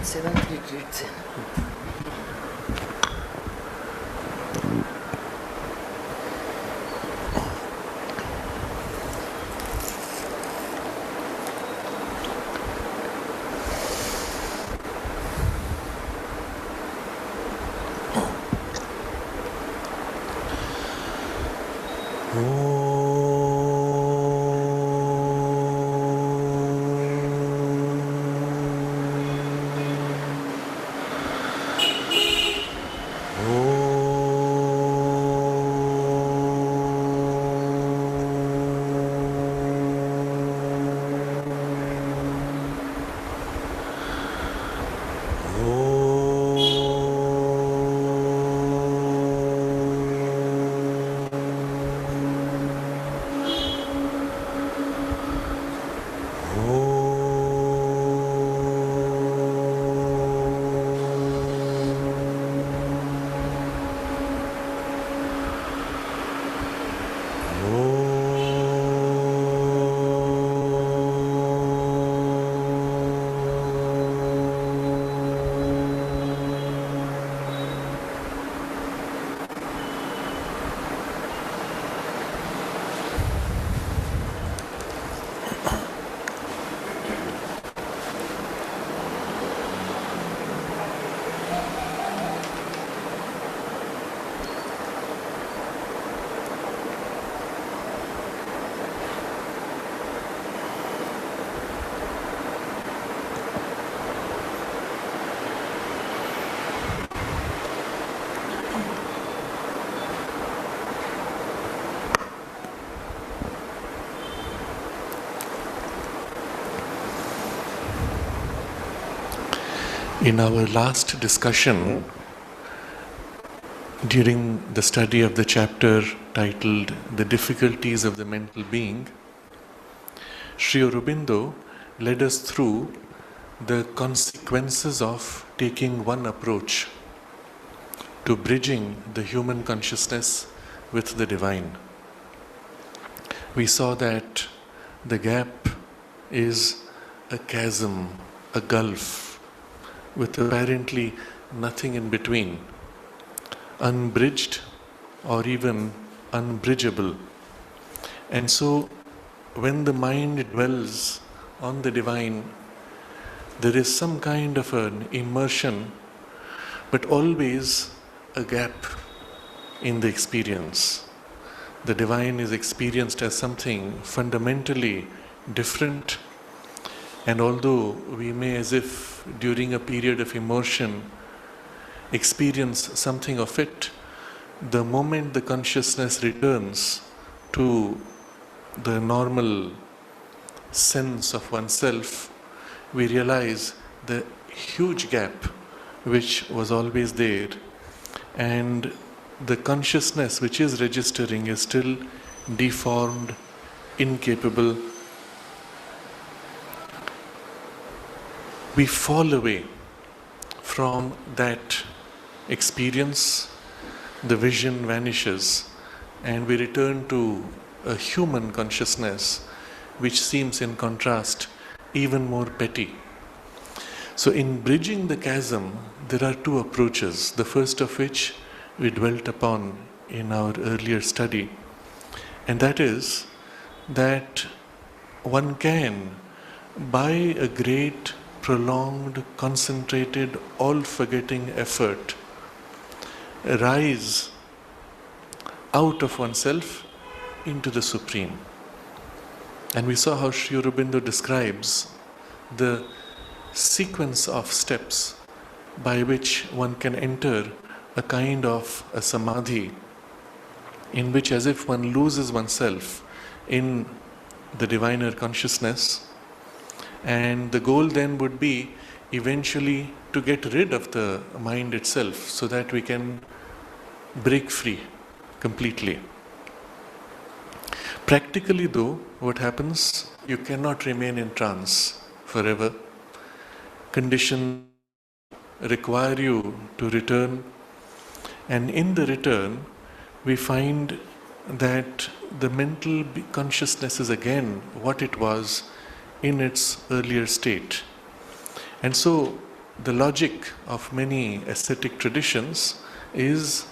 Seventh retreat. In our last discussion, during the study of the chapter titled The Difficulties of the Mental Being, Sri Aurobindo led us through the consequences of taking one approach to bridging the human consciousness with the divine. We saw that the gap is a chasm, a gulf, with apparently nothing in between, unbridged or even unbridgeable. And so, when the mind dwells on the divine, there is some kind of an immersion, but always a gap in the experience. The divine is experienced as something fundamentally different, and although we may, as if during a period of immersion, experience something of it, the moment the consciousness returns to the normal sense of oneself, we realize the huge gap which was always there, and the consciousness which is registering is still deformed, incapable. We fall away from that experience, the vision vanishes, and we return to a human consciousness which seems in contrast even more petty. So in bridging the chasm, there are two approaches, the first of which we dwelt upon in our earlier study, and that is that one can, by a great prolonged, concentrated, all-forgetting effort, rise out of oneself into the Supreme. And we saw how Sri Aurobindo describes the sequence of steps by which one can enter a kind of a samadhi, in which, as if one loses oneself in the diviner consciousness, and the goal then would be eventually to get rid of the mind itself so that we can break free completely. Practically though, what happens? You cannot remain in trance forever. Conditions require you to return, and in the return we find that the mental consciousness is again what it was in its earlier state. And so the logic of many ascetic traditions is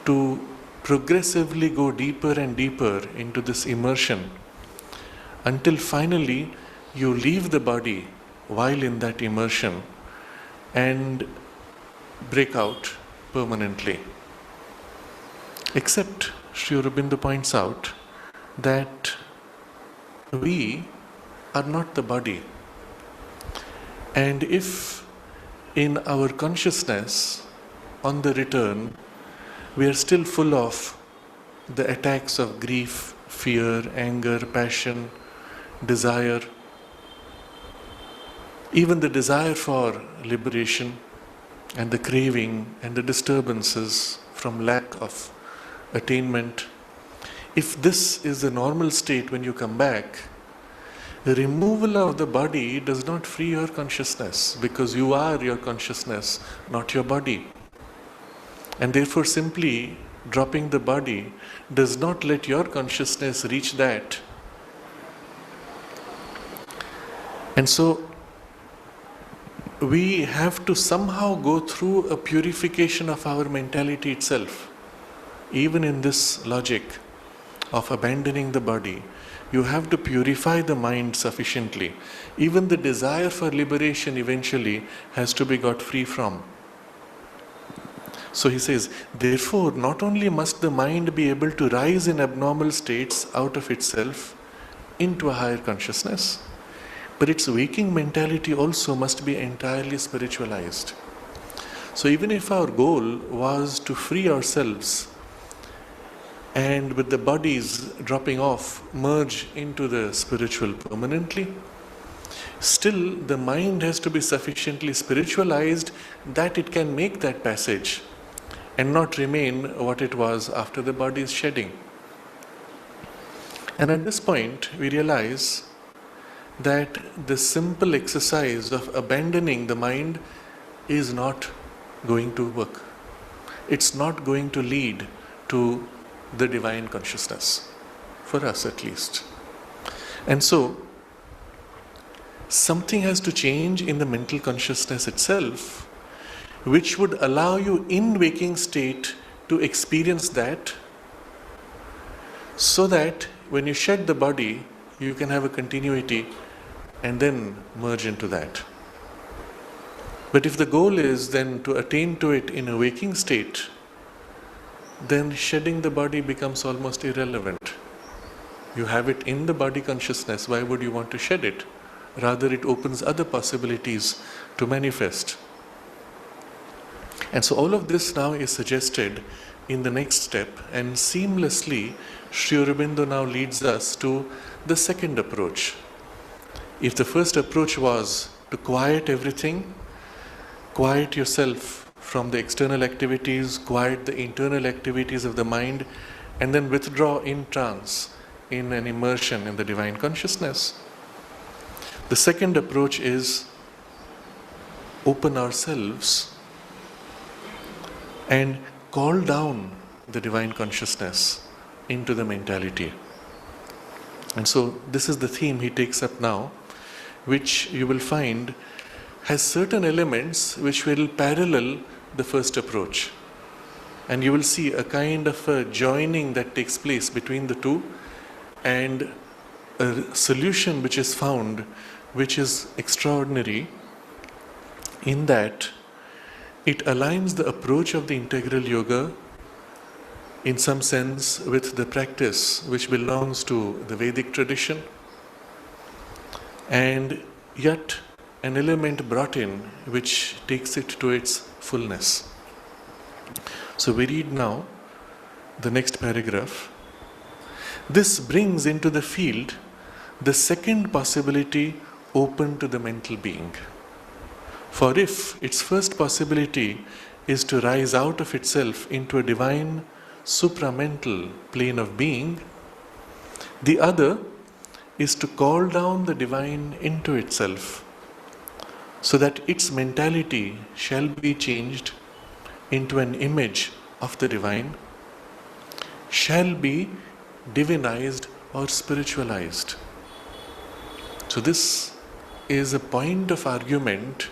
to progressively go deeper and deeper into this immersion until finally you leave the body while in that immersion and break out permanently. Except, Sri Aurobindo points out that we are not the body. And if in our consciousness on the return we are still full of the attacks of grief, fear, anger, passion, desire, even the desire for liberation and the craving and the disturbances from lack of attainment, if this is the normal state when you come back, the removal of the body does not free your consciousness, because you are your consciousness, not your body. And therefore simply dropping the body does not let your consciousness reach that. And so we have to somehow go through a purification of our mentality itself. Even in this logic of abandoning the body, you have to purify the mind sufficiently. Even the desire for liberation eventually has to be got free from. So he says, therefore, not only must the mind be able to rise in abnormal states out of itself into a higher consciousness, but its waking mentality also must be entirely spiritualized. So even if our goal was to free ourselves and with the bodies dropping off, merge into the spiritual permanently, still the mind has to be sufficiently spiritualized that it can make that passage and not remain what it was after the body's shedding. And at this point, we realize that the simple exercise of abandoning the mind is not going to work. It's not going to lead to the divine consciousness, for us at least. And so, something has to change in the mental consciousness itself, which would allow you in waking state to experience that, so that when you shed the body, you can have a continuity and then merge into that. But if the goal is then to attain to it in a waking state, then shedding the body becomes almost irrelevant. You have it in the body consciousness, why would you want to shed it? Rather, it opens other possibilities to manifest. And so all of this now is suggested in the next step, and seamlessly Sri Aurobindo now leads us to the second approach. If the first approach was to quiet everything, quiet yourself from the external activities, quiet the internal activities of the mind, and then withdraw in trance, in an immersion in the divine consciousness. The second approach is open ourselves and call down the divine consciousness into the mentality. And so this is the theme he takes up now, which you will find has certain elements which will parallel the first approach. And you will see a kind of a joining that takes place between the two, and a solution which is found, which is extraordinary in that it aligns the approach of the integral yoga in some sense with the practice which belongs to the Vedic tradition, and yet an element brought in which takes it to its fullness. So we read now the next paragraph. This brings into the field the second possibility open to the mental being. For if its first possibility is to rise out of itself into a divine supramental plane of being, the other is to call down the divine into itself, so that its mentality shall be changed into an image of the divine, shall be divinized or spiritualized. So this is a point of argument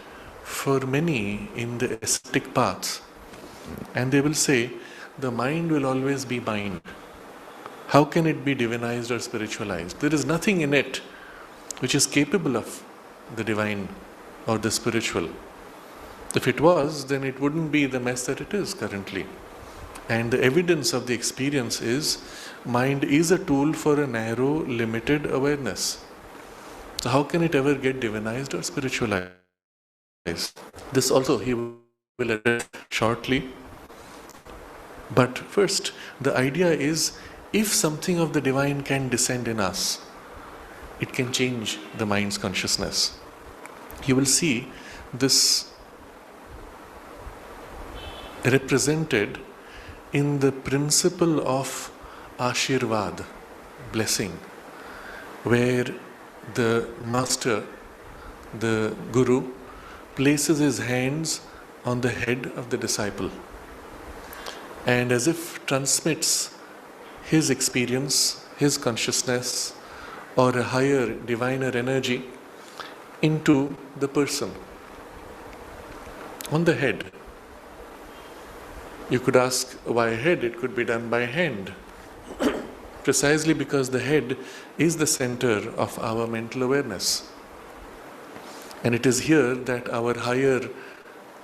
for many in the ascetic path, and they will say the mind will always be mind. How can it be divinized or spiritualized? There is nothing in it which is capable of the divine or the spiritual. If it was, then it wouldn't be the mess that it is currently. And the evidence of the experience is mind is a tool for a narrow, limited awareness. So how can it ever get divinized or spiritualized? This also he will address shortly. But first, the idea is, if something of the divine can descend in us, it can change the mind's consciousness. You will see this represented in the principle of Ashirvad, blessing, where the master, the guru, places his hands on the head of the disciple and as if transmits his experience, his consciousness, or a higher, diviner energy into the person on the head. You could ask why head? It could be done by hand. Precisely because the head is the center of our mental awareness. And it is here that our higher,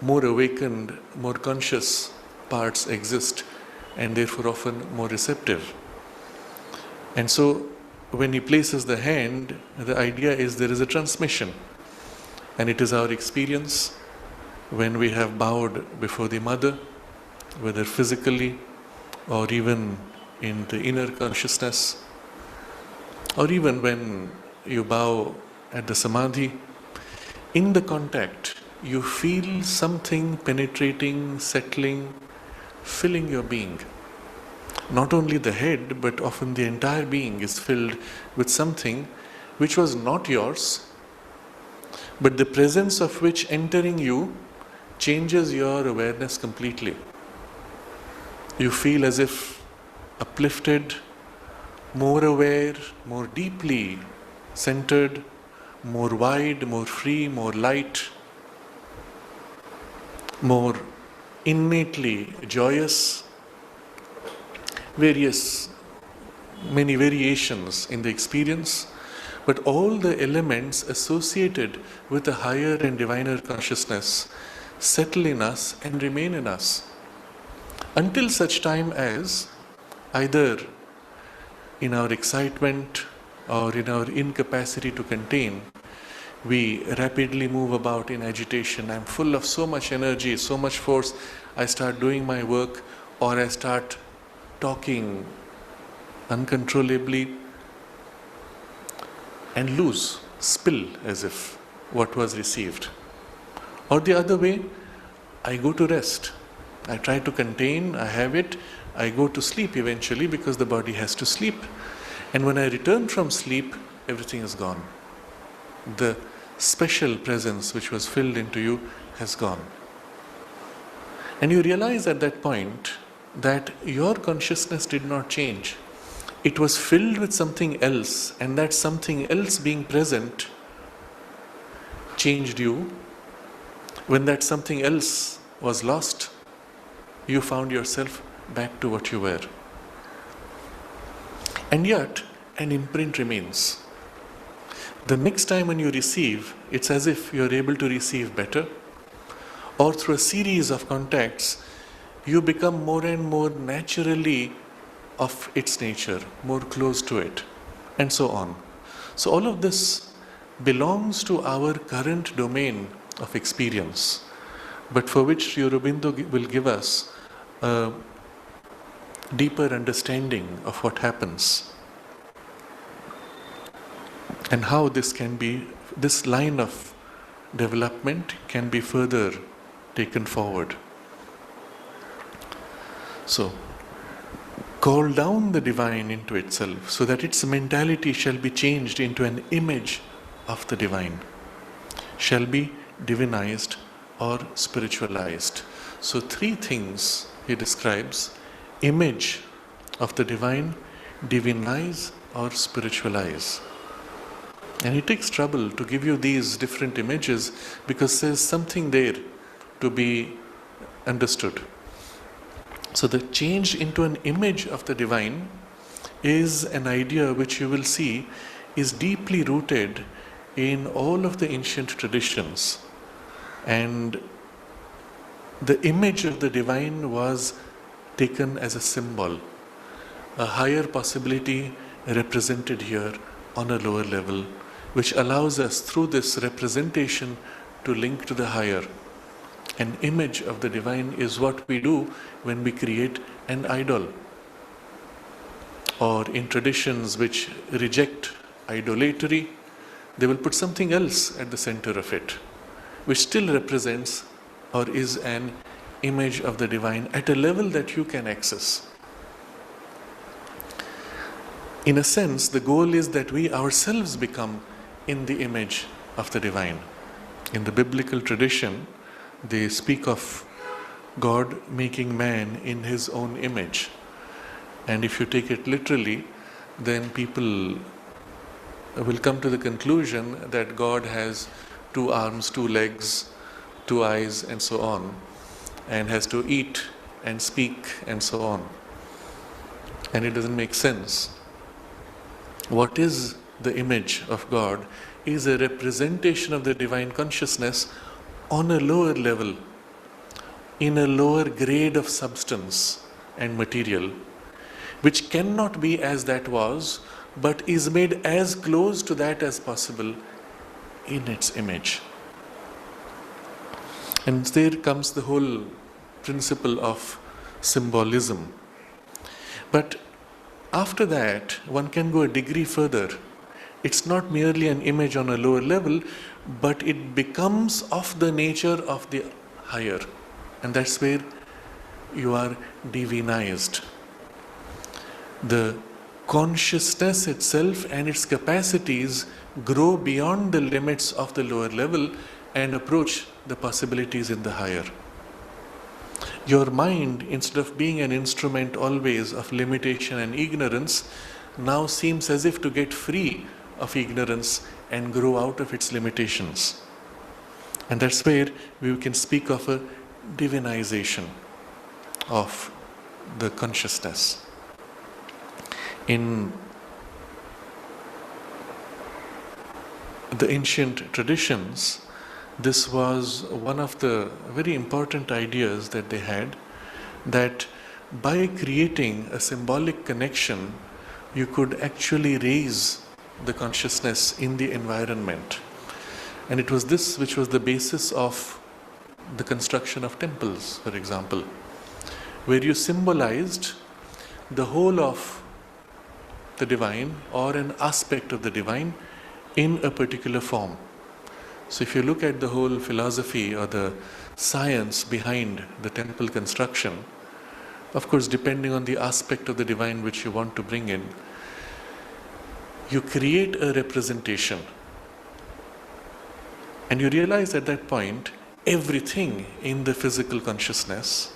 more awakened, more conscious parts exist, and therefore often more receptive. And so when he places the hand, the idea is there is a transmission. And it is our experience when we have bowed before the mother, whether physically or even in the inner consciousness, or even when you bow at the samadhi, in the contact you feel something penetrating, settling, filling your being. Not only the head, but often the entire being is filled with something which was not yours, but the presence of which entering you changes your awareness completely. You feel as if uplifted, more aware, more deeply centered, more wide, more free, more light, more innately joyous. Many variations in the experience, but all the elements associated with a higher and diviner consciousness settle in us and remain in us until such time as either in our excitement or in our incapacity to contain, we rapidly move about in agitation. I'm full of so much energy, so much force. I start doing my work, or I start talking uncontrollably and lose, spill as if what was received. Or the other way, I go to rest. I try to contain, I have it, I go to sleep eventually because the body has to sleep. And when I return from sleep, everything is gone. The special presence which was filled into you has gone. And you realize at that point that your consciousness did not change. It was filled with something else, and that something else being present changed you. When that something else was lost, you found yourself back to what you were. And yet, an imprint remains. The next time when you receive, it's as if you're able to receive better, or through a series of contacts, you become more and more naturally of its nature, more close to it, and so on. So all of this belongs to our current domain of experience, but for which Sri Aurobindo will give us a deeper understanding of what happens and how this line of development can be further taken forward. So, call down the divine into itself so that its mentality shall be changed into an image of the divine, shall be divinized or spiritualized. So 3 things he describes: image of the divine, divinize or spiritualize. And he takes trouble to give you these different images because there's something there to be understood. So the change into an image of the divine is an idea which you will see is deeply rooted in all of the ancient traditions. And the image of the divine was taken as a symbol, a higher possibility represented here on a lower level, which allows us through this representation to link to the higher. An image of the divine is what we do when we create an idol. Or in traditions which reject idolatry, they will put something else at the center of it, which still represents or is an image of the divine at a level that you can access. In a sense, the goal is that we ourselves become in the image of the divine. In the biblical tradition, they speak of God making man in his own image. And if you take it literally, then people will come to the conclusion that God has 2 arms, 2 legs, 2 eyes, and so on, and has to eat and speak and so on. And it doesn't make sense. What is the image of God is a representation of the divine consciousness on a lower level, in a lower grade of substance and material, which cannot be as that was, but is made as close to that as possible in its image. And there comes the whole principle of symbolism. But after that, one can go a degree further. It's not merely an image on a lower level, but it becomes of the nature of the higher. And that's where you are divinized. The consciousness itself and its capacities grow beyond the limits of the lower level and approach the possibilities in the higher. Your mind, instead of being an instrument always of limitation and ignorance, now seems as if to get free of ignorance and grow out of its limitations. And that's where we can speak of a divinization of the consciousness. In the ancient traditions, this was one of the very important ideas that they had, that by creating a symbolic connection, you could actually raise the consciousness in the environment. And it was this which was the basis of the construction of temples, for example, where you symbolized the whole of the divine or an aspect of the divine in a particular form. So if you look at the whole philosophy or the science behind the temple construction, of course, depending on the aspect of the divine which you want to bring in, you create a representation. And you realize at that point, everything in the physical consciousness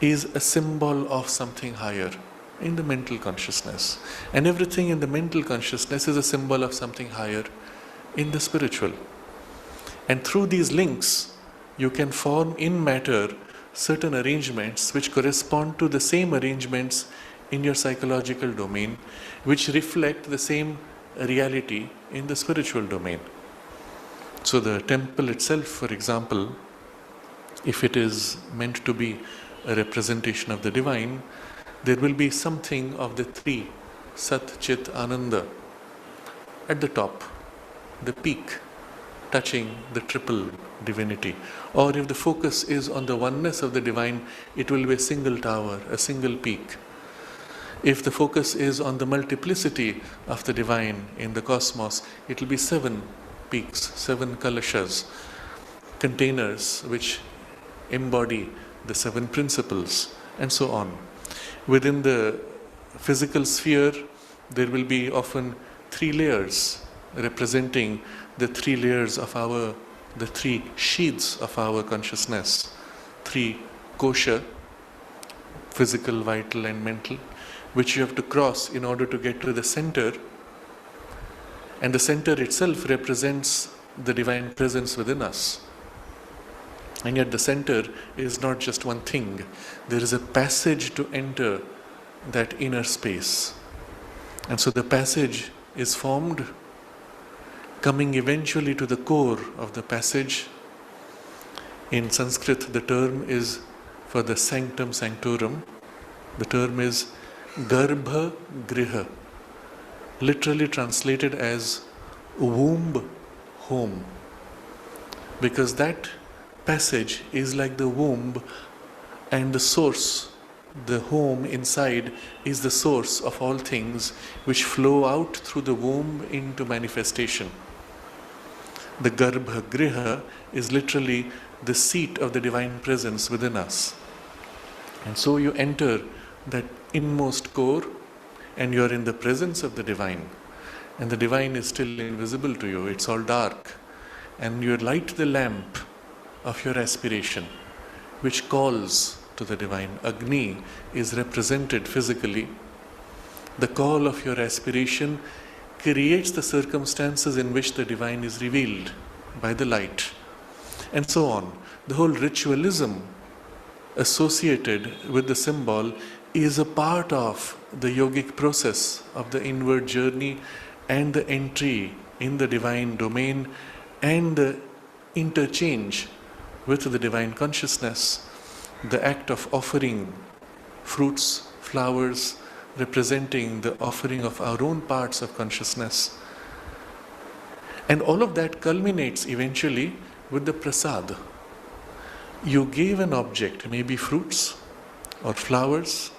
is a symbol of something higher in the mental consciousness. And everything in the mental consciousness is a symbol of something higher in the spiritual. And through these links, you can form in matter certain arrangements which correspond to the same arrangements in your psychological domain, which reflect the same reality in the spiritual domain. So the temple itself, for example, if it is meant to be a representation of the divine, there will be something of the 3, Sat, Chit, Ananda, at the top, the peak, touching the triple divinity. Or if the focus is on the oneness of the divine, it will be a single tower, a single peak. If the focus is on the multiplicity of the divine in the cosmos, it will be 7 peaks, 7 kalashas, containers which embody the 7 principles, and so on. Within the physical sphere, there will be often 3 layers representing the 3 layers of the 3 sheaths of our consciousness. 3 kosha, physical, vital, and mental, which you have to cross in order to get to the center. And the center itself represents the divine presence within us. And yet the center is not just one thing. There is a passage to enter that inner space. And so the passage is formed, coming eventually to the core of the passage. In Sanskrit, the term is for the sanctum sanctorum. The term is Garbha Griha, literally translated as womb home. Because that passage is like the womb, and the source, the home inside, is the source of all things which flow out through the womb into manifestation. The Garbha Griha is literally the seat of the divine presence within us. And so you enter that inmost core and you are in the presence of the divine. And the divine is still invisible to you, it's all dark. And you light the lamp of your aspiration, which calls to the divine. Agni is represented physically. The call of your aspiration creates the circumstances in which the divine is revealed by the light, and so on. The whole ritualism associated with the symbol is a part of the yogic process of the inward journey and the entry in the divine domain and the interchange with the divine consciousness. The act of offering fruits, flowers, representing the offering of our own parts of consciousness. And all of that culminates eventually with the prasad. You gave an object, maybe fruits or flowers,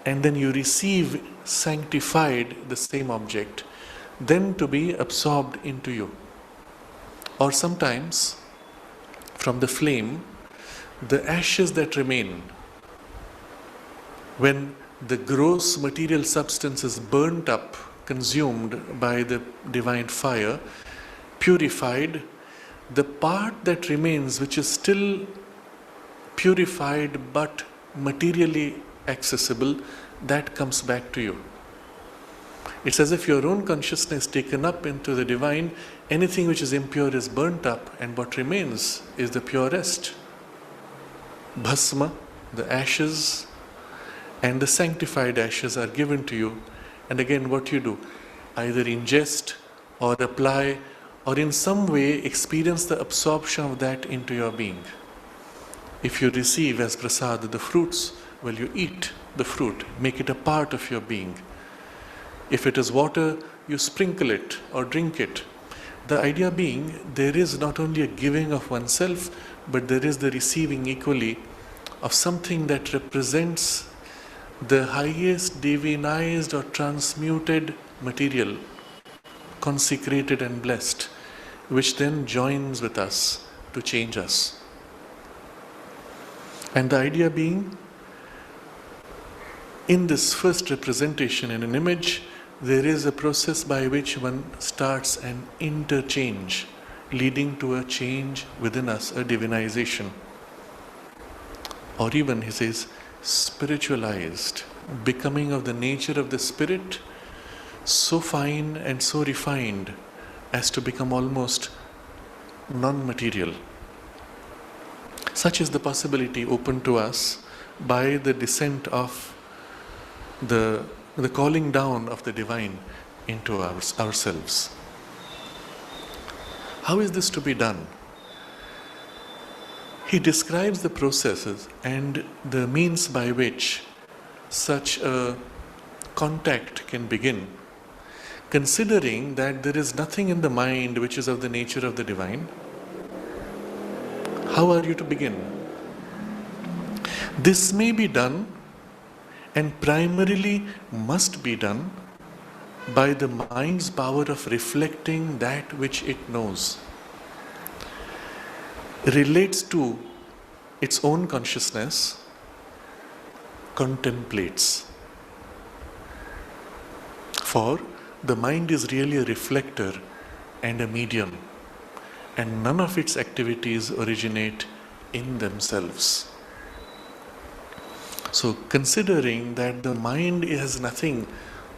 and then you receive sanctified the same object, then to be absorbed into you. Or sometimes, from the flame, the ashes that remain, when the gross material substance is burnt up, consumed by the divine fire, purified, the part that remains, which is still purified but materially accessible, that comes back to you. It's as if your own consciousness taken up into the divine, anything which is impure is burnt up, and what remains is the purest. Bhasma, the ashes, and the sanctified ashes are given to you. And again, what you do, either ingest or apply or in some way experience the absorption of that into your being. If you receive as prasad the fruits, well, you eat the fruit, make it a part of your being. If it is water, you sprinkle it or drink it. The idea being, there is not only a giving of oneself, but there is the receiving equally of something that represents the highest divinized or transmuted material, consecrated and blessed, which then joins with us to change us. And the idea being, in this first representation in an image, there is a process by which one starts an interchange, leading to a change within us, a divinization. Or even, he says, spiritualized, becoming of the nature of the spirit, so fine and so refined as to become almost non-material. Such is the possibility open to us by the descent of the calling down of the divine into ourselves. How is this to be done? He describes the processes and the means by which such a contact can begin, considering that there is nothing in the mind which is of the nature of the divine. How are you to begin? This may be done, and primarily must be done, by the mind's power of reflecting that which it knows, relates to its own consciousness, contemplates. For the mind is really a reflector and a medium, and none of its activities originate in themselves. So, considering that the mind has nothing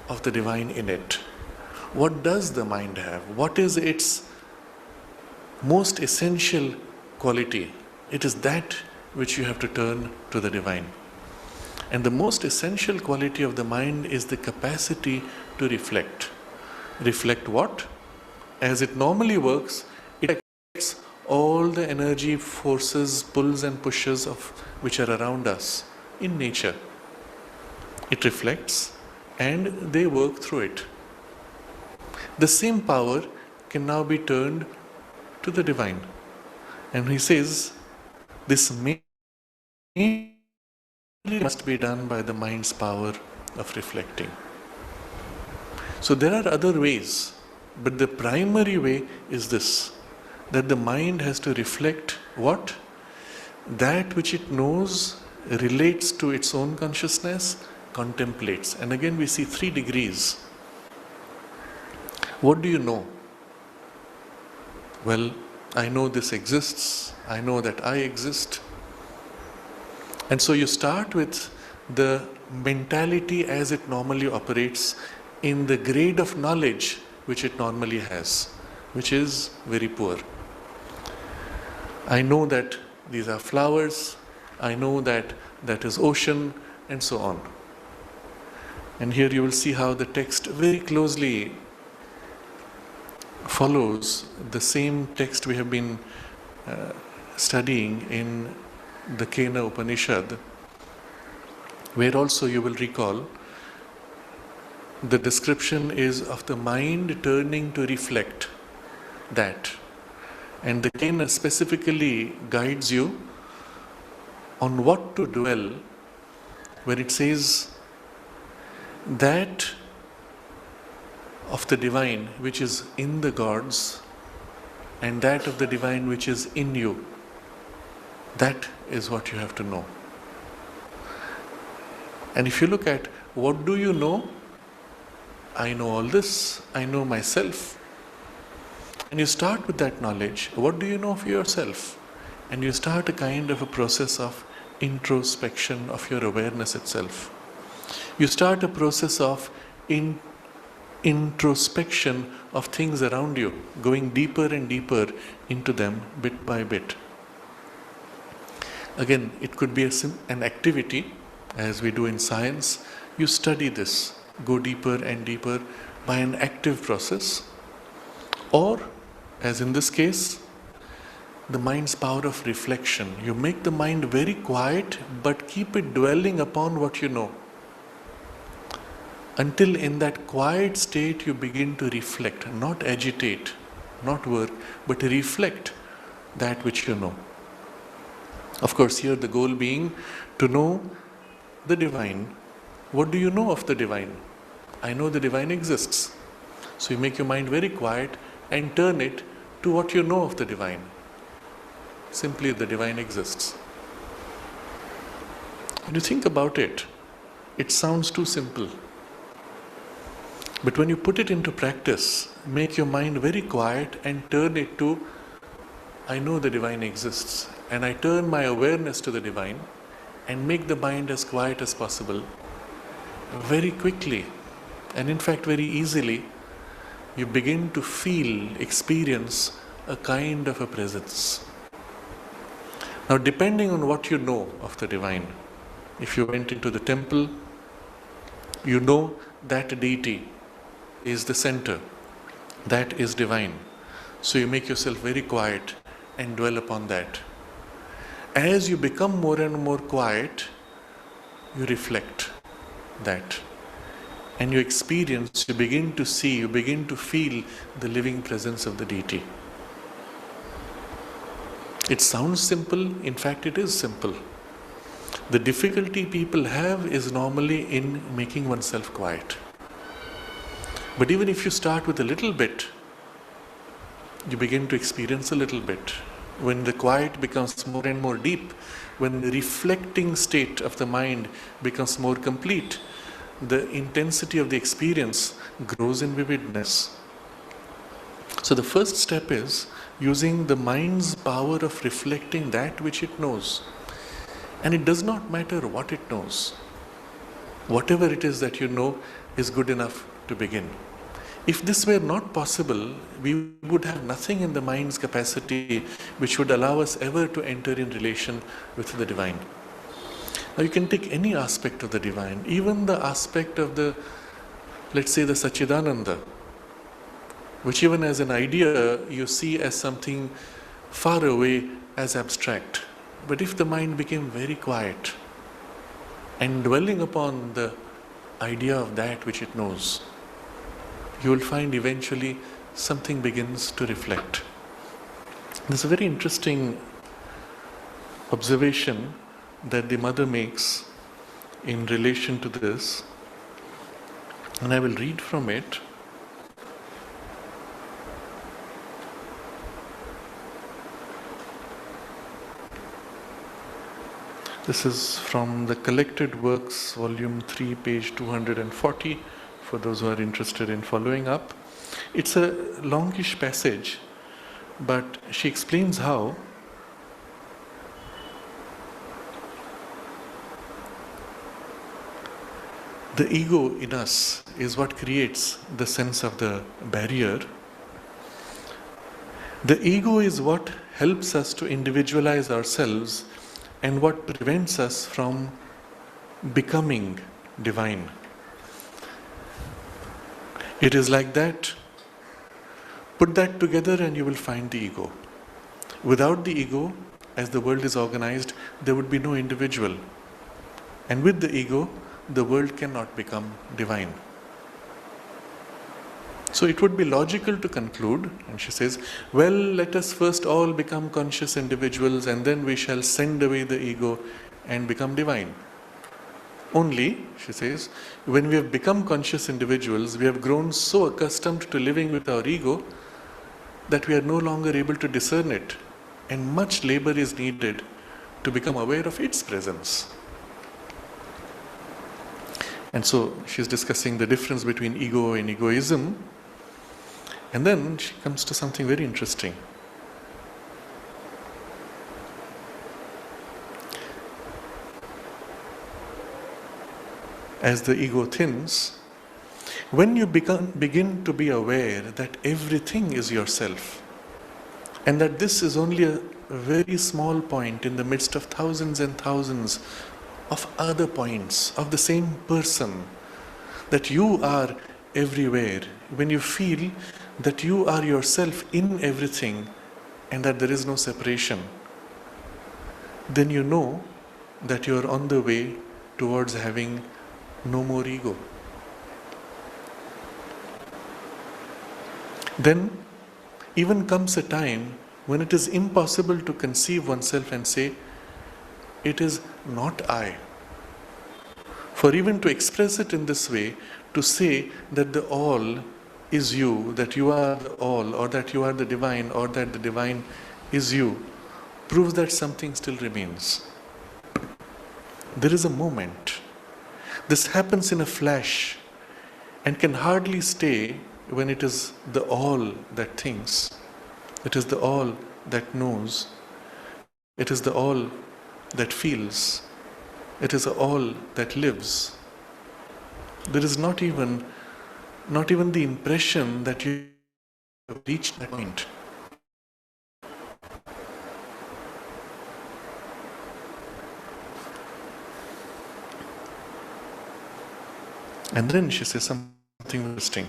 of the divine in it, What does the mind have? What is its most essential quality? It is that which you have to turn to the divine. And the most essential quality of the mind is the capacity to reflect. Reflect what? As it normally works, it reflects all the energy, forces, pulls and pushes of which are around us in nature. It reflects and they work through it. The same power can now be turned to the divine. And he says, this must be done by the mind's power of reflecting. So there are other ways, but the primary way is this, that the mind has to reflect what? That which it knows relates to its own consciousness, contemplates. And again we see 3 degrees. What do you know? Well, I know this exists. I know that I exist. And so you start with the mentality as it normally operates in the grade of knowledge which it normally has, which is very poor. I know that these are flowers. I know that that is ocean, and so on. And here you will see how the text very closely follows the same text we have been studying in the Kena Upanishad, where also you will recall the description is of the mind turning to reflect that. And the Kena specifically guides you on what to dwell when it says that of the divine which is in the gods and that of the divine which is in you. That is what you have to know. And if you look at what do you know? I know all this, I know myself. And you start with that knowledge. What do you know of yourself? And you start a kind of a process of introspection of your awareness itself. You start a process of introspection of things around you, going deeper and deeper into them bit by bit. Again, it could be an activity, as we do in science. You study this, go deeper and deeper by an active process. Or, as in this case, the mind's power of reflection. You make the mind very quiet, but keep it dwelling upon what you know. Until in that quiet state you begin to reflect, not agitate, not work, but reflect that which you know. Of course, here the goal being to know the divine. What do you know of the divine? I know the divine exists. So you make your mind very quiet and turn it to what you know of the divine. Simply, the divine exists. When you think about it, it sounds too simple. But when you put it into practice, make your mind very quiet and turn it to, I know the divine exists. And I turn my awareness to the divine and make the mind as quiet as possible. Very quickly, and in fact very easily, you begin to feel, experience a kind of a presence. Now, depending on what you know of the divine, if you went into the temple, you know that deity is the center, that is divine. So you make yourself very quiet and dwell upon that. As you become more and more quiet, you reflect that. And you experience, you begin to see, you begin to feel the living presence of the deity. It sounds simple, in fact it is simple. The difficulty people have is normally in making oneself quiet. But even if you start with a little bit, you begin to experience a little bit. When the quiet becomes more and more deep, when the reflecting state of the mind becomes more complete, the intensity of the experience grows in vividness. So the first step is using the mind's power of reflecting that which it knows. And it does not matter what it knows. Whatever it is that you know is good enough to begin. If this were not possible, we would have nothing in the mind's capacity which would allow us ever to enter in relation with the divine. Now you can take any aspect of the divine, even the aspect of the, let's say, the Sachidananda, which even as an idea you see as something far away, as abstract. But if the mind became very quiet and dwelling upon the idea of that which it knows, you will find eventually something begins to reflect. There's a very interesting observation that the mother makes in relation to this, and I will read from it. This is from the Collected Works, Volume 3, page 240, for those who are interested in following up. It's a longish passage, but she explains how the ego in us is what creates the sense of the barrier. The ego is what helps us to individualize ourselves and what prevents us from becoming divine. It is like that. Put that together and you will find the ego. Without the ego, as the world is organized, there would be no individual. And with the ego, the world cannot become divine. So it would be logical to conclude, and she says, well, let us first all become conscious individuals and then we shall send away the ego and become divine. Only, she says, when we have become conscious individuals, we have grown so accustomed to living with our ego that we are no longer able to discern it, and much labor is needed to become aware of its presence. And so she's discussing the difference between ego and egoism. And then she comes to something very interesting. As the ego thins, when you begin to be aware that everything is yourself, and that this is only a very small point in the midst of thousands and thousands of other points of the same person, that you are everywhere, when you feel that you are yourself in everything and that there is no separation, then you know that you are on the way towards having no more ego. Then even comes a time when it is impossible to conceive oneself and say, it is not I. For even to express it in this way, to say that the all is you, that you are the all, or that you are the divine, or that the divine is you, proves that something still remains. There is a moment. This happens in a flash and can hardly stay when it is the all that thinks. It is the all that knows. It is the all that feels. It is all that lives. There is not even the impression that you have reached that point. And then she says something interesting.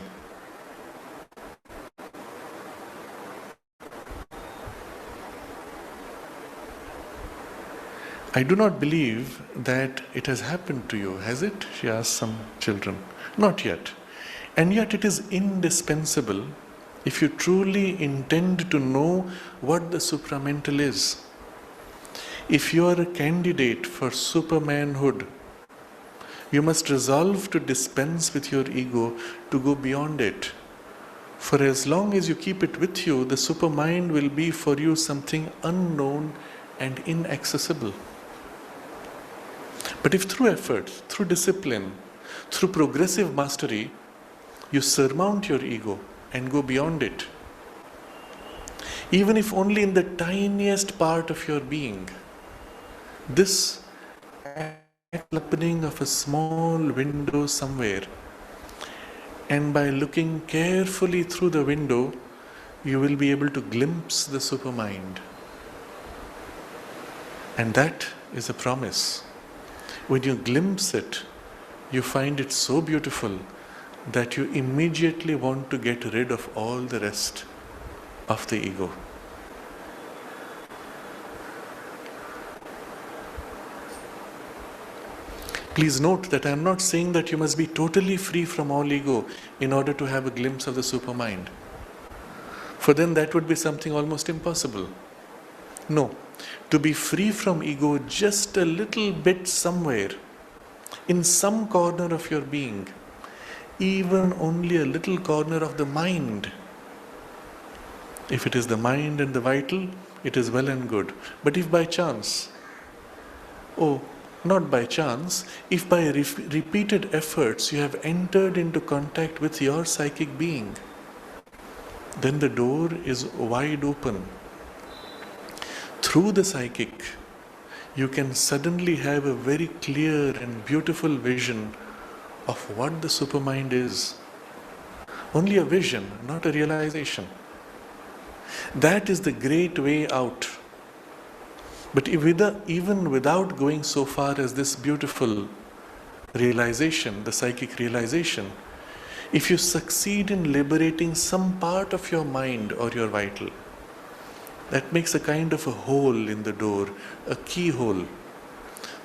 I do not believe that it has happened to you, has it? She asks some children. Not yet. And yet it is indispensable if you truly intend to know what the supramental is. If you are a candidate for supermanhood, you must resolve to dispense with your ego, to go beyond it. For as long as you keep it with you, the supermind will be for you something unknown and inaccessible. But if through effort, through discipline, through progressive mastery, you surmount your ego and go beyond it, even if only in the tiniest part of your being, this opening of a small window somewhere, And by looking carefully through the window, you will be able to glimpse the supermind. And that is a promise. When you glimpse it, you find it so beautiful that you immediately want to get rid of all the rest of the ego. Please note that I am not saying that you must be totally free from all ego in order to have a glimpse of the supermind. For then that would be something almost impossible. No, to be free from ego just a little bit somewhere, in some corner of your being, even only a little corner of the mind. If it is the mind and the vital, it is well and good. But if by chance, not by chance, if by repeated efforts you have entered into contact with your psychic being, then the door is wide open. Through the psychic, you can suddenly have a very clear and beautiful vision of what the supermind is. Only a vision, not a realization. That is the great way out. But even without going so far as this beautiful realization, the psychic realization, if you succeed in liberating some part of your mind or your vital, that makes a kind of a hole in the door, a keyhole.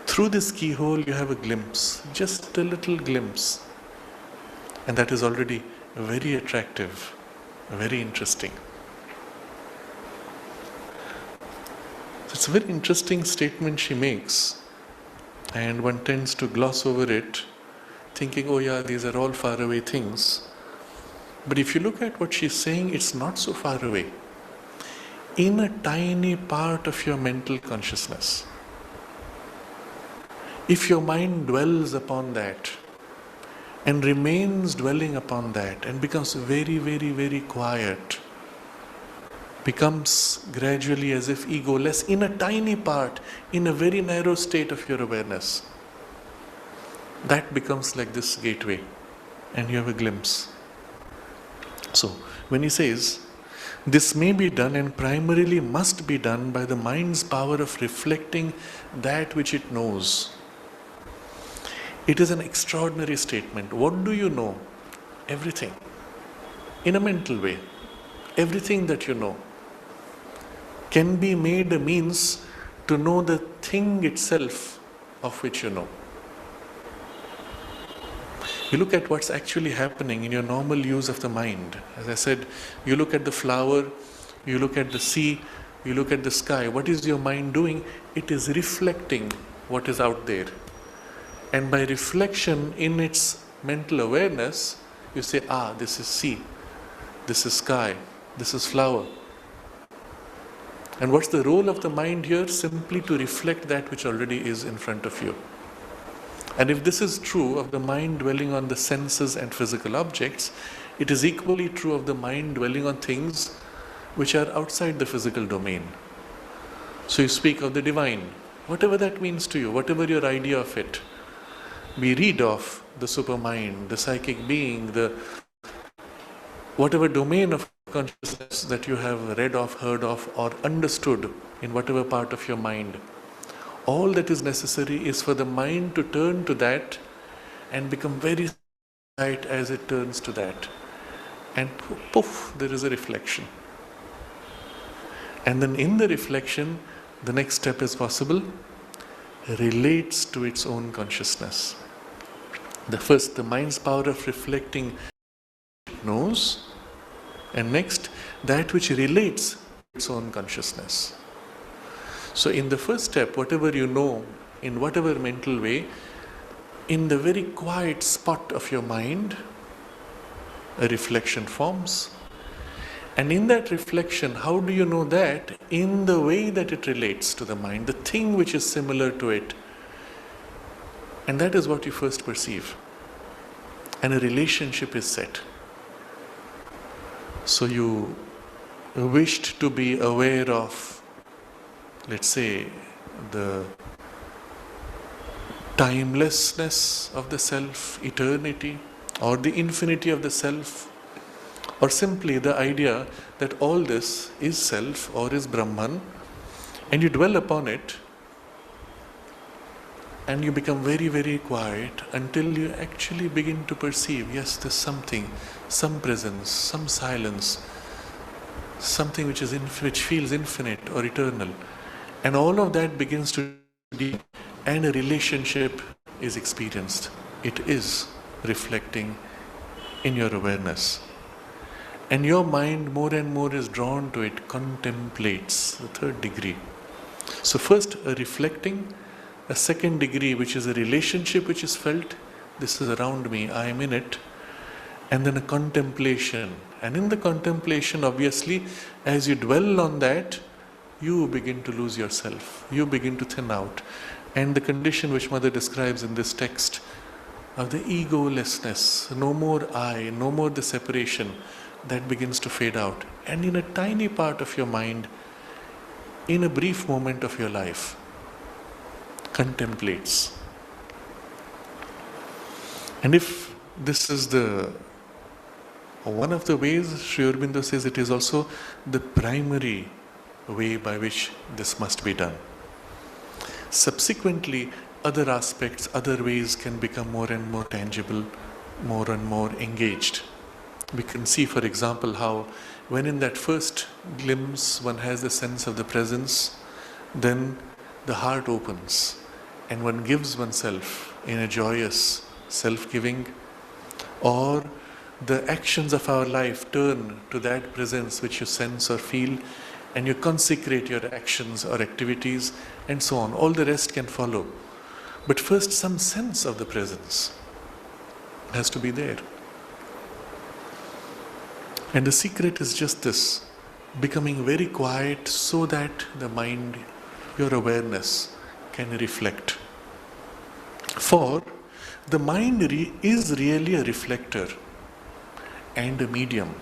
Through this keyhole you have a glimpse, just a little glimpse. And that is already very attractive, very interesting. It's a very interesting statement she makes, and one tends to gloss over it, thinking, oh yeah, these are all faraway things. But if you look at what she's saying, it's not so far away. In a tiny part of your mental consciousness, if your mind dwells upon that and remains dwelling upon that and becomes very, very, very quiet, becomes gradually as if egoless in a tiny part, in a very narrow state of your awareness, that becomes like this gateway and you have a glimpse. So when he says, this may be done and primarily must be done by the mind's power of reflecting that which it knows. It is an extraordinary statement. What do you know? Everything. In a mental way. Everything that you know can be made a means to know the thing itself of which you know. You look at what's actually happening in your normal use of the mind. As I said, you look at the flower, you look at the sea, you look at the sky. What is your mind doing? It is reflecting what is out there. And by reflection in its mental awareness, you say, this is sea, this is sky, this is flower. And what's the role of the mind here? Simply to reflect that which already is in front of you. And if this is true of the mind dwelling on the senses and physical objects, it is equally true of the mind dwelling on things which are outside the physical domain. So you speak of the divine, whatever that means to you, whatever your idea of it. We read of the supermind, the psychic being, the whatever domain of consciousness that you have read of, heard of, or understood in whatever part of your mind. All that is necessary is for the mind to turn to that and become very light as it turns to that. And poof, there is a reflection. And then in the reflection, the next step is possible, relates to its own consciousness. The mind's power of reflecting knows, and next, that which relates to its own consciousness. So in the first step, whatever you know, in whatever mental way, in the very quiet spot of your mind, a reflection forms. And in that reflection, how do you know that? In the way that it relates to the mind, the thing which is similar to it. And that is what you first perceive. And a relationship is set. So you wished to be aware of, let's say, the timelessness of the self, eternity, or the infinity of the self, or simply the idea that all this is self or is Brahman, and you dwell upon it, and you become very, very quiet until you actually begin to perceive, yes, there's something, some presence, some silence, something which feels infinite or eternal. And all of that begins to deepen, and a relationship is experienced. It is reflecting in your awareness. And your mind more and more is drawn to it, contemplates, the third degree. So first a reflecting, a second degree which is a relationship which is felt, this is around me, I am in it, and then a contemplation. And in the contemplation, obviously, as you dwell on that, you begin to lose yourself, you begin to thin out. And the condition which Mother describes in this text of the egolessness, no more I, no more the separation, that begins to fade out. And in a tiny part of your mind, in a brief moment of your life, contemplates. And if this is one of the ways, Sri Aurobindo says it is also the primary way by which this must be done. Subsequently, other aspects, other ways can become more and more tangible, more and more engaged. We can see, for example, how when in that first glimpse one has the sense of the presence, then the heart opens and one gives oneself in a joyous self-giving, or the actions of our life turn to that presence which you sense or feel, and you consecrate your actions or activities, and so on. All the rest can follow. But first, some sense of the presence has to be there. And the secret is just this, becoming very quiet so that the mind, your awareness, can reflect. For the mind is really a reflector and a medium,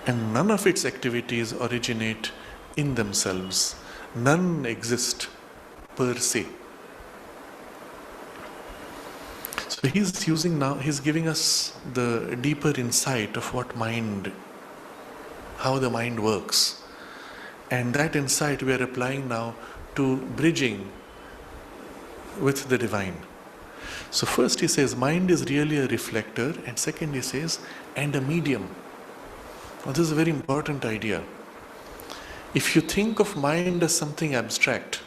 and none of its activities originate in themselves. None exist per se. So he's giving us the deeper insight of how the mind works. And that insight we are applying now to bridging with the divine. So first he says, mind is really a reflector, and second he says, and a medium. Now this is a very important idea. If you think of mind as something abstract,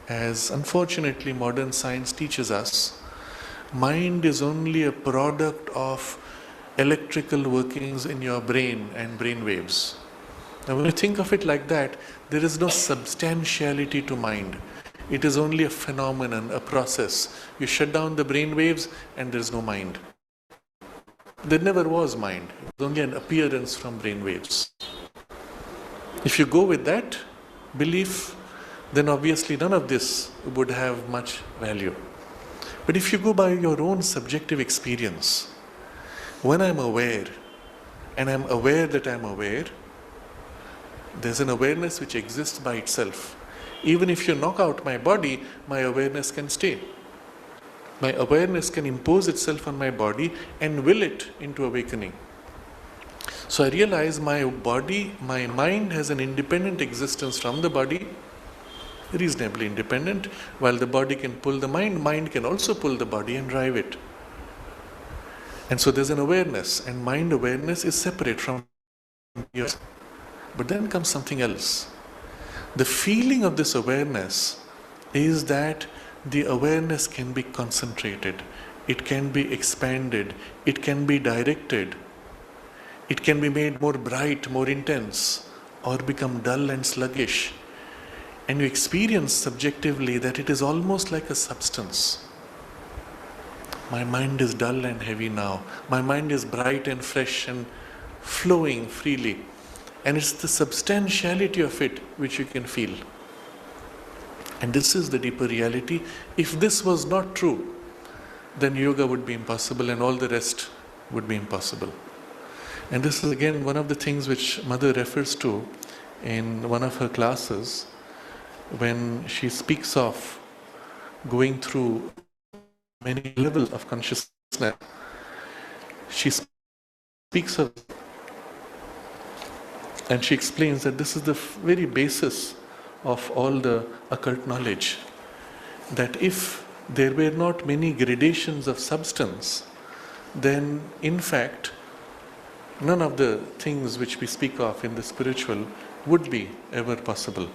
as unfortunately modern science teaches us, mind is only a product of electrical workings in your brain and brain waves. Now when you think of it like that, there is no substantiality to mind. It is only a phenomenon, a process. You shut down the brain waves and there is no mind. There never was mind. It was only an appearance from brain waves. If you go with that belief, then obviously none of this would have much value. But if you go by your own subjective experience, when I'm aware, and I'm aware that I'm aware, there's an awareness which exists by itself. Even if you knock out my body, my awareness can stay. My awareness can impose itself on my body and will it into awakening. So I realize my mind has an independent existence from the body, reasonably independent. While the body can pull the mind can also pull the body and drive it. And so there's an awareness, and mind awareness is separate from yours. But then comes something else. The feeling of this awareness is that the awareness can be concentrated, it can be expanded, it can be directed, it can be made more bright, more intense, or become dull and sluggish. And you experience subjectively that it is almost like a substance. My mind is dull and heavy now. My mind is bright and fresh and flowing freely. And it's the substantiality of it which you can feel. And this is the deeper reality. If this was not true, then yoga would be impossible and all the rest would be impossible. And this is again one of the things which Mother refers to in one of her classes when she speaks of going through many levels of consciousness. she speaks of, and she explains that this is the very basis of all the occult knowledge, that if there were not many gradations of substance, then in fact none of the things which we speak of in the spiritual would be ever possible.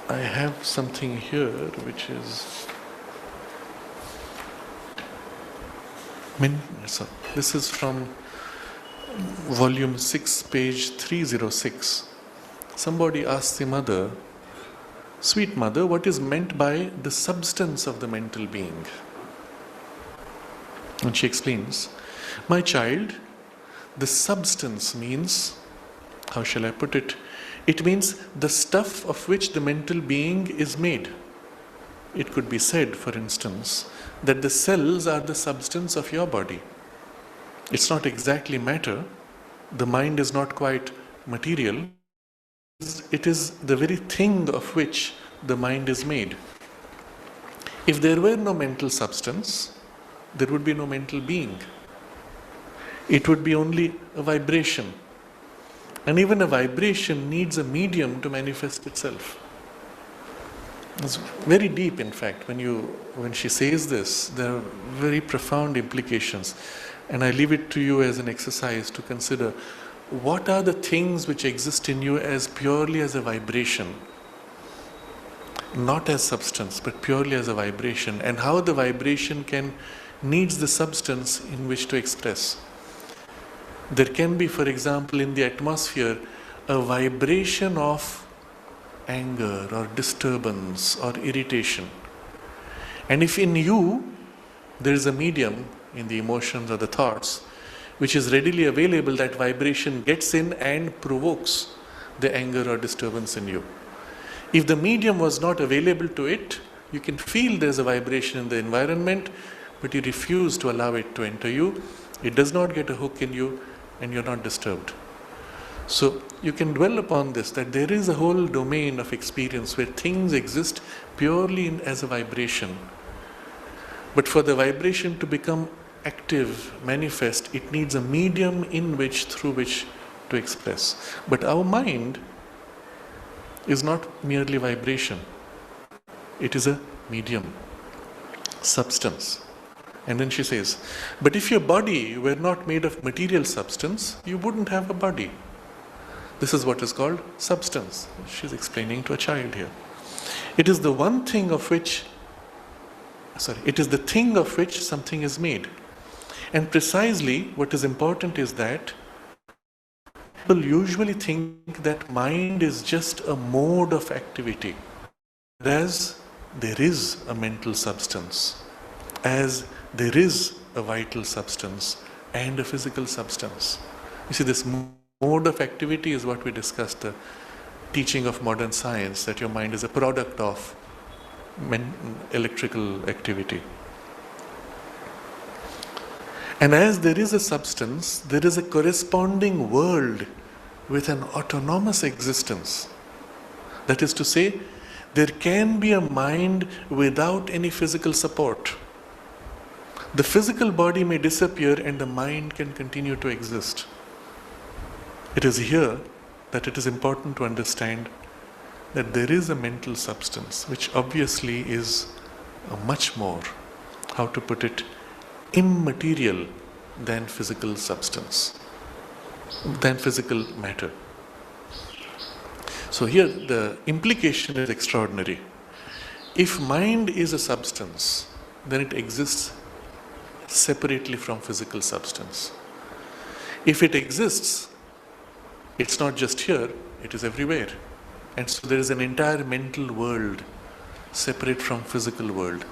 I have something here which is so this is from volume 6, page 306. Somebody asks the mother, "Sweet mother, what is meant by the substance of the mental being?" And she explains, "My child, the substance means, how shall I put it? It means the stuff of which the mental being is made. It could be said, for instance, that the cells are the substance of your body. It's not exactly matter. The mind is not quite material. It is the very thing of which the mind is made. If there were no mental substance, there would be no mental being. It would be only a vibration. And even a vibration needs a medium to manifest itself." It's very deep, in fact. When she says this, there are very profound implications. And I leave it to you as an exercise to consider, what are the things which exist in you as purely as a vibration? Not as substance, but purely as a vibration. And how the vibration needs the substance in which to express. There can be, for example, in the atmosphere, a vibration of anger or disturbance or irritation. And if in you there is a medium, in the emotions or the thoughts, which is readily available, that vibration gets in and provokes the anger or disturbance in you. If the medium was not available to it, you can feel there's a vibration in the environment, but you refuse to allow it to enter you. It does not get a hook in you, and you're not disturbed. So you can dwell upon this, that there is a whole domain of experience where things exist purely as a vibration. But for the vibration to become active, manifest, it needs a medium through which to express. But our mind is not merely vibration. It is a medium, substance. And then she says, "But if your body were not made of material substance, you wouldn't have a body." This is what is called substance. She's explaining to a child here. It is the thing of which something is made. And precisely what is important is that people usually think that mind is just a mode of activity, whereas there is a mental substance, as there is a vital substance and a physical substance. You see, this mode of activity is what we discussed, the teaching of modern science, that your mind is a product of electrical activity. And as there is a substance, there is a corresponding world with an autonomous existence. That is to say, there can be a mind without any physical support. The physical body may disappear and the mind can continue to exist. It is here that it is important to understand that there is a mental substance, which obviously is a much more, how to put it, immaterial than physical substance, than physical matter. So here the implication is extraordinary. If mind is a substance, then it exists separately from physical substance. If it exists, it's not just here, it is everywhere. And so there is an entire mental world separate from physical world.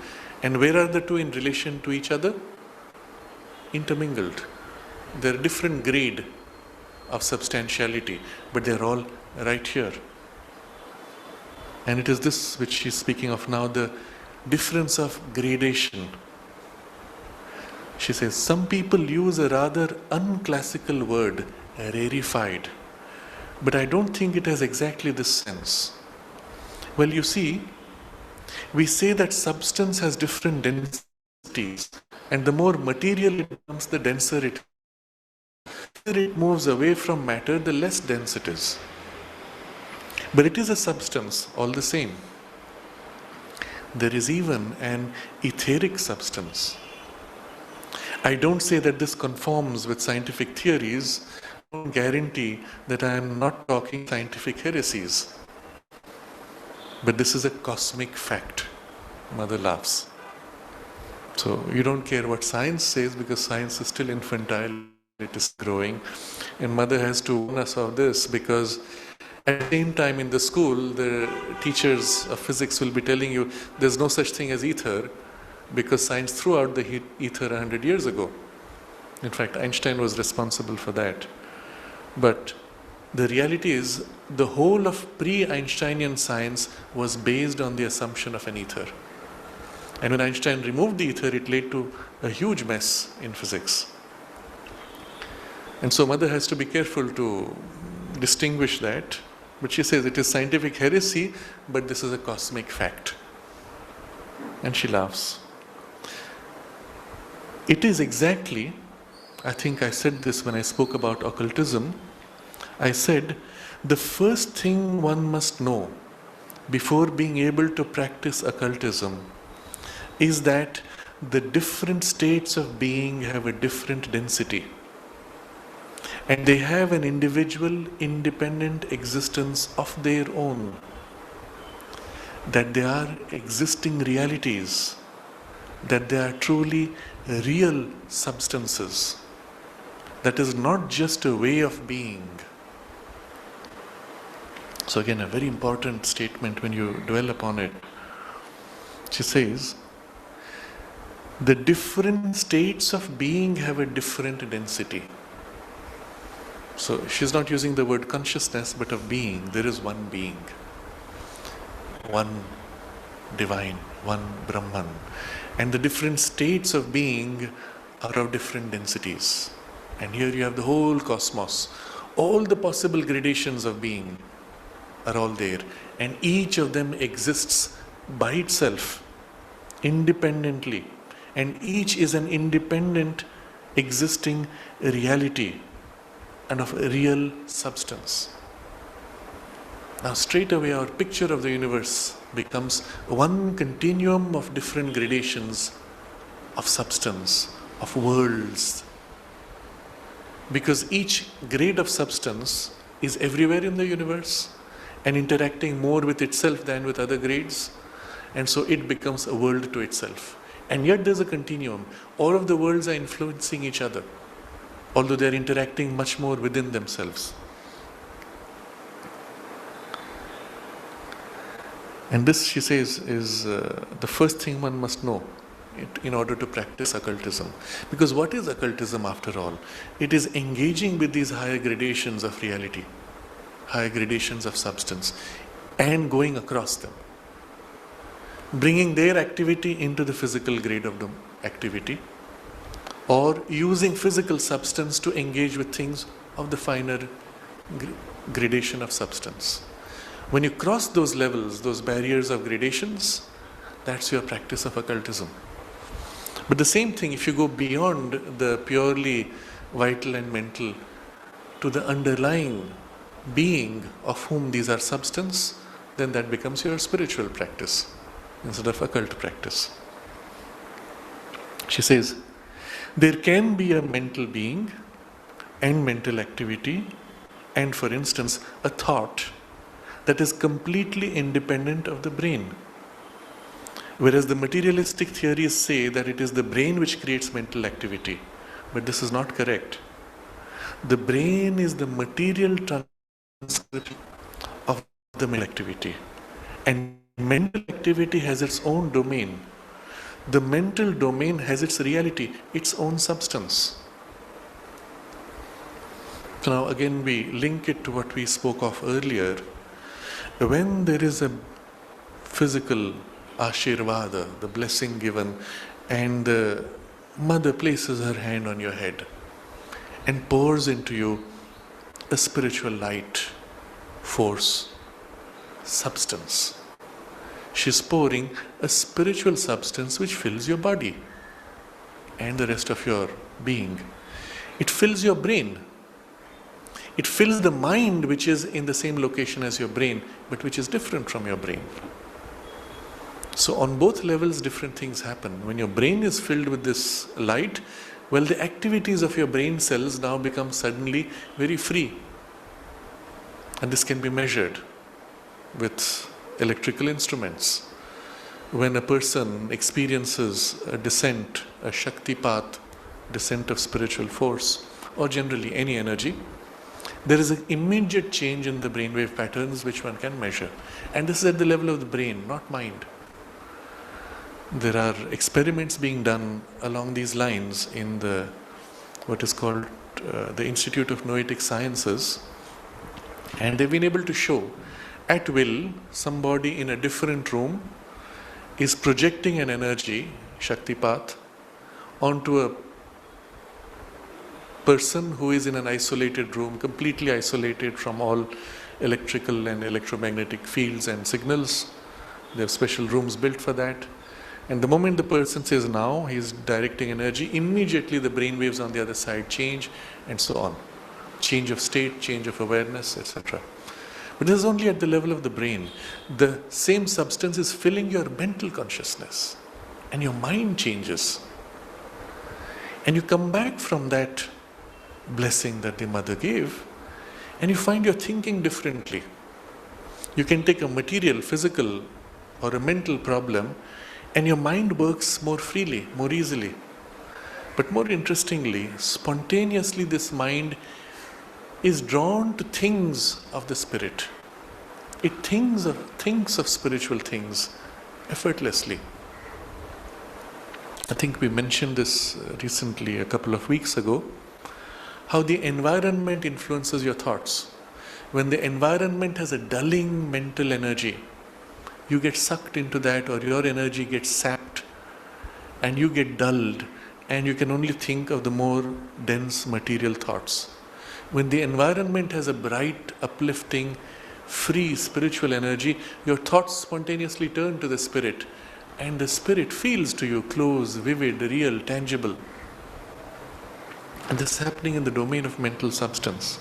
And where are the two in relation to each other? Intermingled. They're different grade of substantiality, but they're all right here. And it is this which she's speaking of now, the difference of gradation. She says, some people use a rather unclassical word, rarefied, but I don't think it has exactly this sense. Well, you see, we say that substance has different densities, And the more material it becomes, the denser it is. The further it moves away from matter, the less dense it is. But it is a substance all the same. There is even an etheric substance. I don't say that this conforms with scientific theories. I don't guarantee that I am not talking scientific heresies. But this is a cosmic fact. Mother laughs. So you don't care what science says, because science is still infantile, it is growing. And Mother has to warn us of this, because at the same time in the school, the teachers of physics will be telling you there's no such thing as ether, because science threw out the ether 100 years ago. In fact, Einstein was responsible for that. But the reality is, the whole of pre-Einsteinian science was based on the assumption of an ether. And when Einstein removed the ether, it led to a huge mess in physics. And so Mother has to be careful to distinguish that. But she says it is scientific heresy, but this is a cosmic fact. And she laughs. It is exactly, I think I said this when I spoke about occultism, I said, the first thing one must know before being able to practice occultism is that the different states of being have a different density. And they have an individual, independent existence of their own. That they are existing realities. That they are truly real substances. That is not just a way of being. So again, a very important statement when you dwell upon it. She says, the different states of being have a different density. So she's not using the word consciousness, but of being. There is one being, one divine, one Brahman. And the different states of being are of different densities. And here you have the whole cosmos. All the possible gradations of being are all there. And each of them exists by itself, independently. And each is an independent, existing reality and of real substance. Now straight away our picture of the universe becomes one continuum of different gradations of substance, of worlds. Because each grade of substance is everywhere in the universe and interacting more with itself than with other grades. And so it becomes a world to itself. And yet there's a continuum. All of the worlds are influencing each other, although they're interacting much more within themselves. And this, she says, is the first thing one must know in order to practice occultism. Because what is occultism after all? It is engaging with these higher gradations of reality, higher gradations of substance, and going across them. Bringing their activity into the physical grade of the activity, or using physical substance to engage with things of the finer gradation of substance. When you cross those levels, those barriers of gradations, that's your practice of occultism. But the same thing, if you go beyond the purely vital and mental to the underlying being of whom these are substance, then that becomes your spiritual practice instead of occult practice. She says, there can be a mental being and mental activity and, for instance, a thought that is completely independent of the brain. Whereas the materialistic theories say that it is the brain which creates mental activity. But this is not correct. The brain is the material transcript of the mental activity. And mental activity has its own domain. The mental domain has its reality, its own substance. So now again we link it to what we spoke of earlier. When there is a physical ashirvada, the blessing given, and the mother places her hand on your head and pours into you a spiritual light, force, substance. She's pouring a spiritual substance which fills your body. and the rest of your being, it fills your brain. It fills the mind, which is in the same location as your brain, but which is different from your brain. So on both levels, different things happen. When your brain is filled with this light, well, the activities of your brain cells now become suddenly very free. And this can be measured with electrical instruments. When a person experiences a descent, a Shaktipat, descent of spiritual force, or generally any energy, there is an immediate change in the brainwave patterns which one can measure. And this is at the level of the brain, not mind. There are experiments being done along these lines in the what is called the Institute of Noetic Sciences, and they've been able to show at will somebody in a different room is projecting an energy, Shaktipat, onto a person who is in an isolated room, completely isolated from all electrical and electromagnetic fields and signals. There are special rooms built for that. And the moment the person says now, he is directing energy, immediately the brain waves on the other side change, and so on. Change of state, change of awareness, etc. But this is only at the level of the brain. The same substance is filling your mental consciousness, and your mind changes. And you come back from that blessing that the mother gave, and you find you're thinking differently. You can take a material, physical, or a mental problem, and your mind works more freely, more easily. But more interestingly, spontaneously this mind is drawn to things of the spirit. It thinks of spiritual things effortlessly. I think we mentioned this recently, a couple of weeks ago, how the environment influences your thoughts. When the environment has a dulling mental energy, you get sucked into that, or your energy gets sapped and you get dulled, and you can only think of the more dense material thoughts. When the environment has a bright, uplifting, free spiritual energy, your thoughts spontaneously turn to the spirit, and the spirit feels to you close, vivid, real, tangible. And this is happening in the domain of mental substance.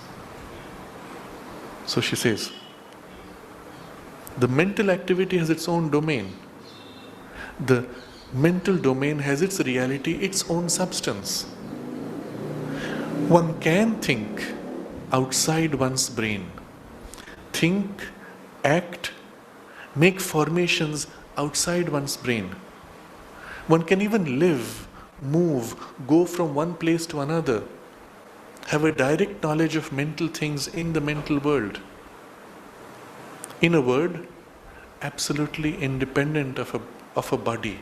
So she says, the mental activity has its own domain. The mental domain has its reality, its own substance. One can think outside one's brain. Think, act, make formations outside one's brain. One can even live, move, go from one place to another, have a direct knowledge of mental things in the mental world. In a word, absolutely independent of a body,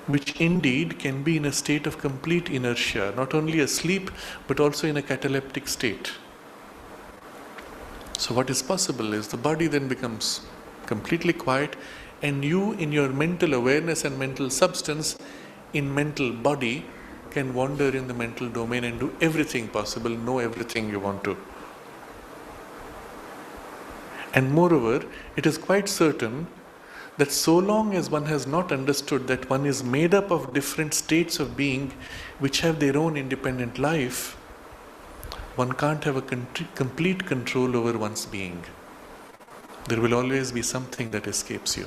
which indeed can be in a state of complete inertia, not only asleep, but also in a cataleptic state. So what is possible is the body then becomes completely quiet, and you in your mental awareness and mental substance, in mental body, can wander in the mental domain and do everything possible, know everything you want to. And moreover, it is quite certain that so long as one has not understood that one is made up of different states of being which have their own independent life, one can't have a complete control over one's being. There will always be something that escapes you.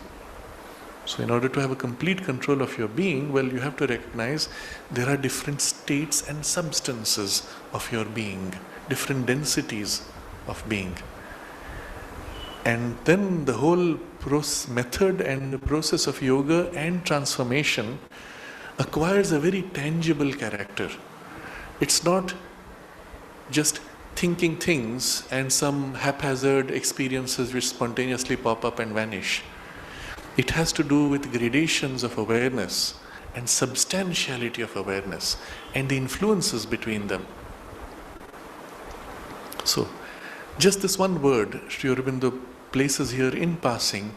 So in order to have a complete control of your being, well, you have to recognize there are different states and substances of your being, different densities of being. And then the whole method and the process of yoga and transformation acquires a very tangible character. It's not just thinking things and some haphazard experiences which spontaneously pop up and vanish. It has to do with gradations of awareness and substantiality of awareness and the influences between them. So, just this one word, Sri Aurobindo places here in passing,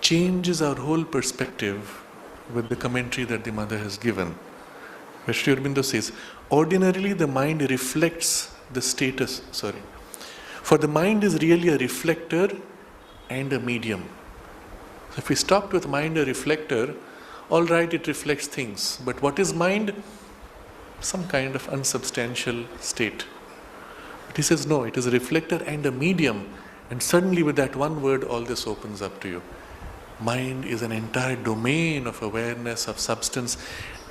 changes our whole perspective with the commentary that the mother has given. Where Sri Aurobindo says, ordinarily the mind reflects the status, for the mind is really a reflector and a medium. So if we stopped with mind a reflector, All right, it reflects things, but what is mind? Some kind of unsubstantial state. But he says, no, it is a reflector and a medium. And suddenly with that one word, all this opens up to you. Mind is an entire domain of awareness, of substance,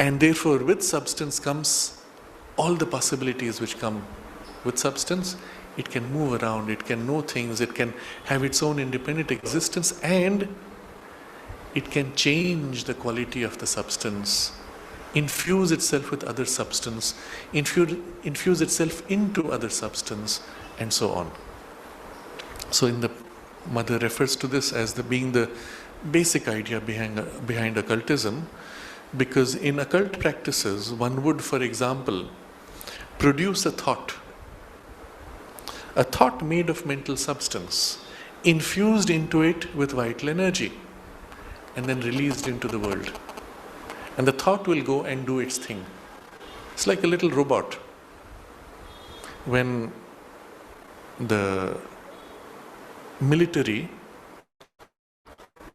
and therefore with substance comes all the possibilities which come with substance. It can move around, it can know things, it can have its own independent existence, and it can change the quality of the substance, infuse itself with other substance, infuse itself into other substance, and so on. So in the Mother refers to this as being the basic idea behind occultism, because in occult practices one would, for example, produce a thought made of mental substance, infused into it with vital energy, and then released into the world. And the thought will go and do its thing. It's like a little robot. When the military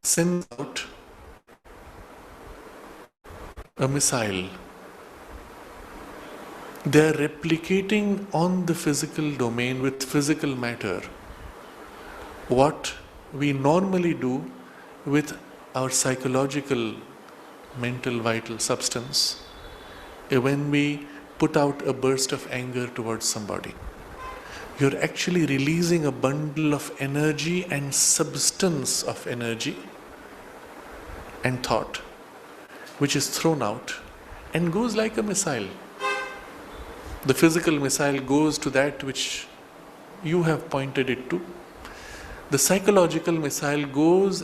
sends out a missile, they are replicating on the physical domain with physical matter what we normally do with our psychological, mental, vital substance when we put out a burst of anger towards somebody. You're actually releasing a bundle of energy and substance of energy and thought, which is thrown out and goes like a missile. The physical missile goes to that which you have pointed it to. The psychological missile goes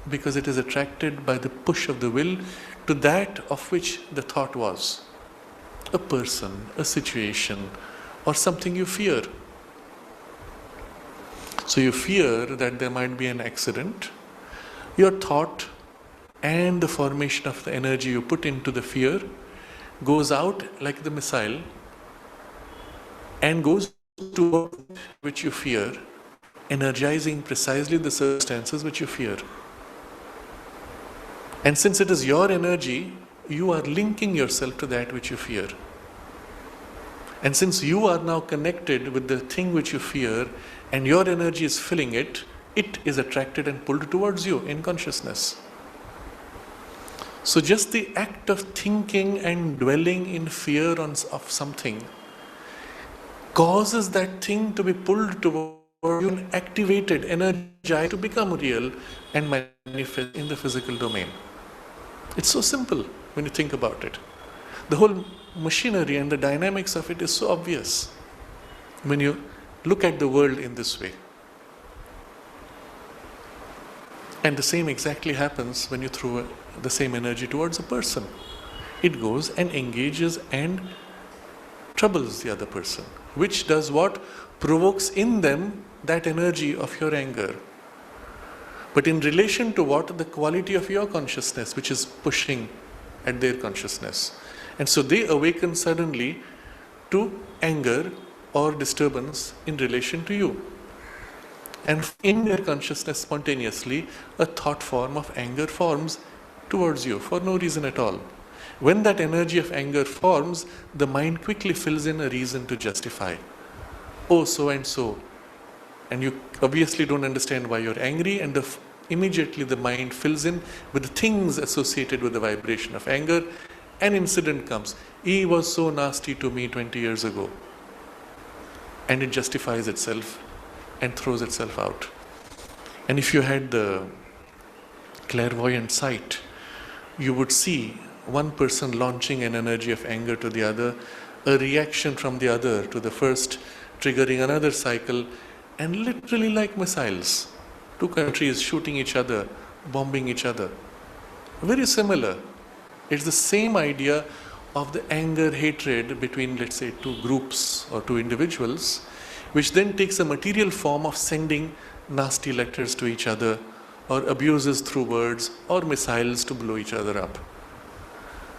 because it is attracted by the push of the will to that of which the thought was. A person, a situation, or something you fear. So you fear that there might be an accident. Your thought and the formation of the energy you put into the fear goes out like the missile and goes to which you fear, energizing precisely the circumstances which you fear. And since it is your energy, you are linking yourself to that which you fear. And since you are now connected with the thing which you fear, and your energy is filling it, it is attracted and pulled towards you in consciousness. So just the act of thinking and dwelling in fear of something causes that thing to be pulled towards you, activated, energized to become real and manifest in the physical domain. It's so simple when you think about it. The whole machinery and the dynamics of it is so obvious when you look at the world in this way. And the same exactly happens when you throw the same energy towards a person. It goes and engages and troubles the other person, which does what? Provokes in them that energy of your anger. But in relation to what? The quality of your consciousness, which is pushing at their consciousness. And so they awaken suddenly to anger or disturbance in relation to you. And in their consciousness, spontaneously, a thought form of anger forms towards you for no reason at all. When that energy of anger forms, the mind quickly fills in a reason to justify. Oh, so and so. And you obviously don't understand why you're angry, and immediately the mind fills in with the things associated with the vibration of anger. An incident comes. He was so nasty to me 20 years ago. And it justifies itself and throws itself out. And if you had the clairvoyant sight, you would see one person launching an energy of anger to the other, a reaction from the other to the first, triggering another cycle, and literally like missiles. Two countries shooting each other, bombing each other. Very similar. It's the same idea of the anger, hatred between, let's say, two groups or two individuals, which then takes a material form of sending nasty letters to each other, or abuses through words, or missiles to blow each other up.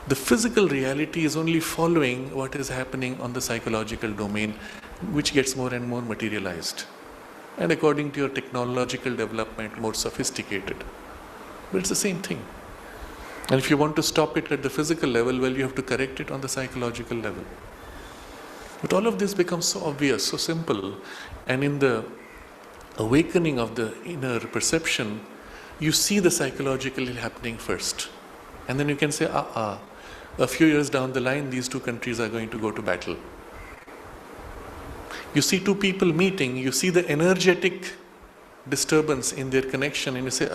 The physical reality is only following what is happening on the psychological domain, which gets more and more materialized. And according to your technological development, more sophisticated. But it's the same thing. And if you want to stop it at the physical level, well, you have to correct it on the psychological level. But all of this becomes so obvious, so simple. And in the awakening of the inner perception, you see the psychological happening first. And then you can say, a few years down the line, these two countries are going to go to battle. You see two people meeting, you see the energetic disturbance in their connection, and you say,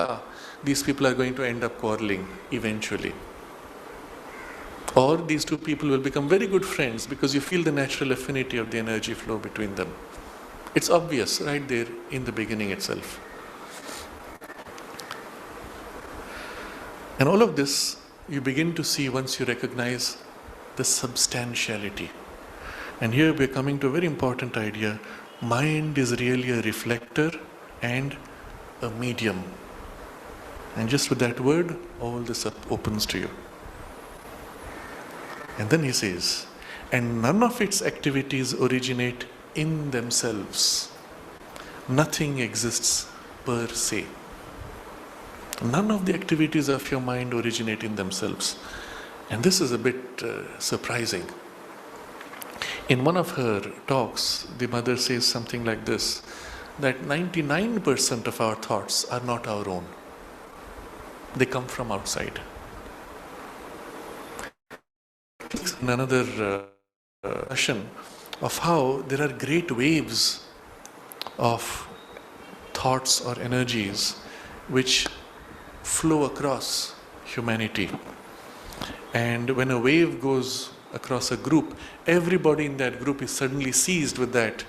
these people are going to end up quarreling eventually. Or these two people will become very good friends because you feel the natural affinity of the energy flow between them. It's obvious right there in the beginning itself. And all of this you begin to see once you recognize the substantiality. And here we're coming to a very important idea. Mind is really a reflector and a medium. And just with that word, all this opens to you. And then he says, and none of its activities originate in themselves. Nothing exists per se. None of the activities of your mind originate in themselves. And this is a bit surprising. In one of her talks, the mother says something like this, that 99% of our thoughts are not our own. They come from outside. Another discussion of how there are great waves of thoughts or energies which flow across humanity. And when a wave goes across a group, everybody in that group is suddenly seized with that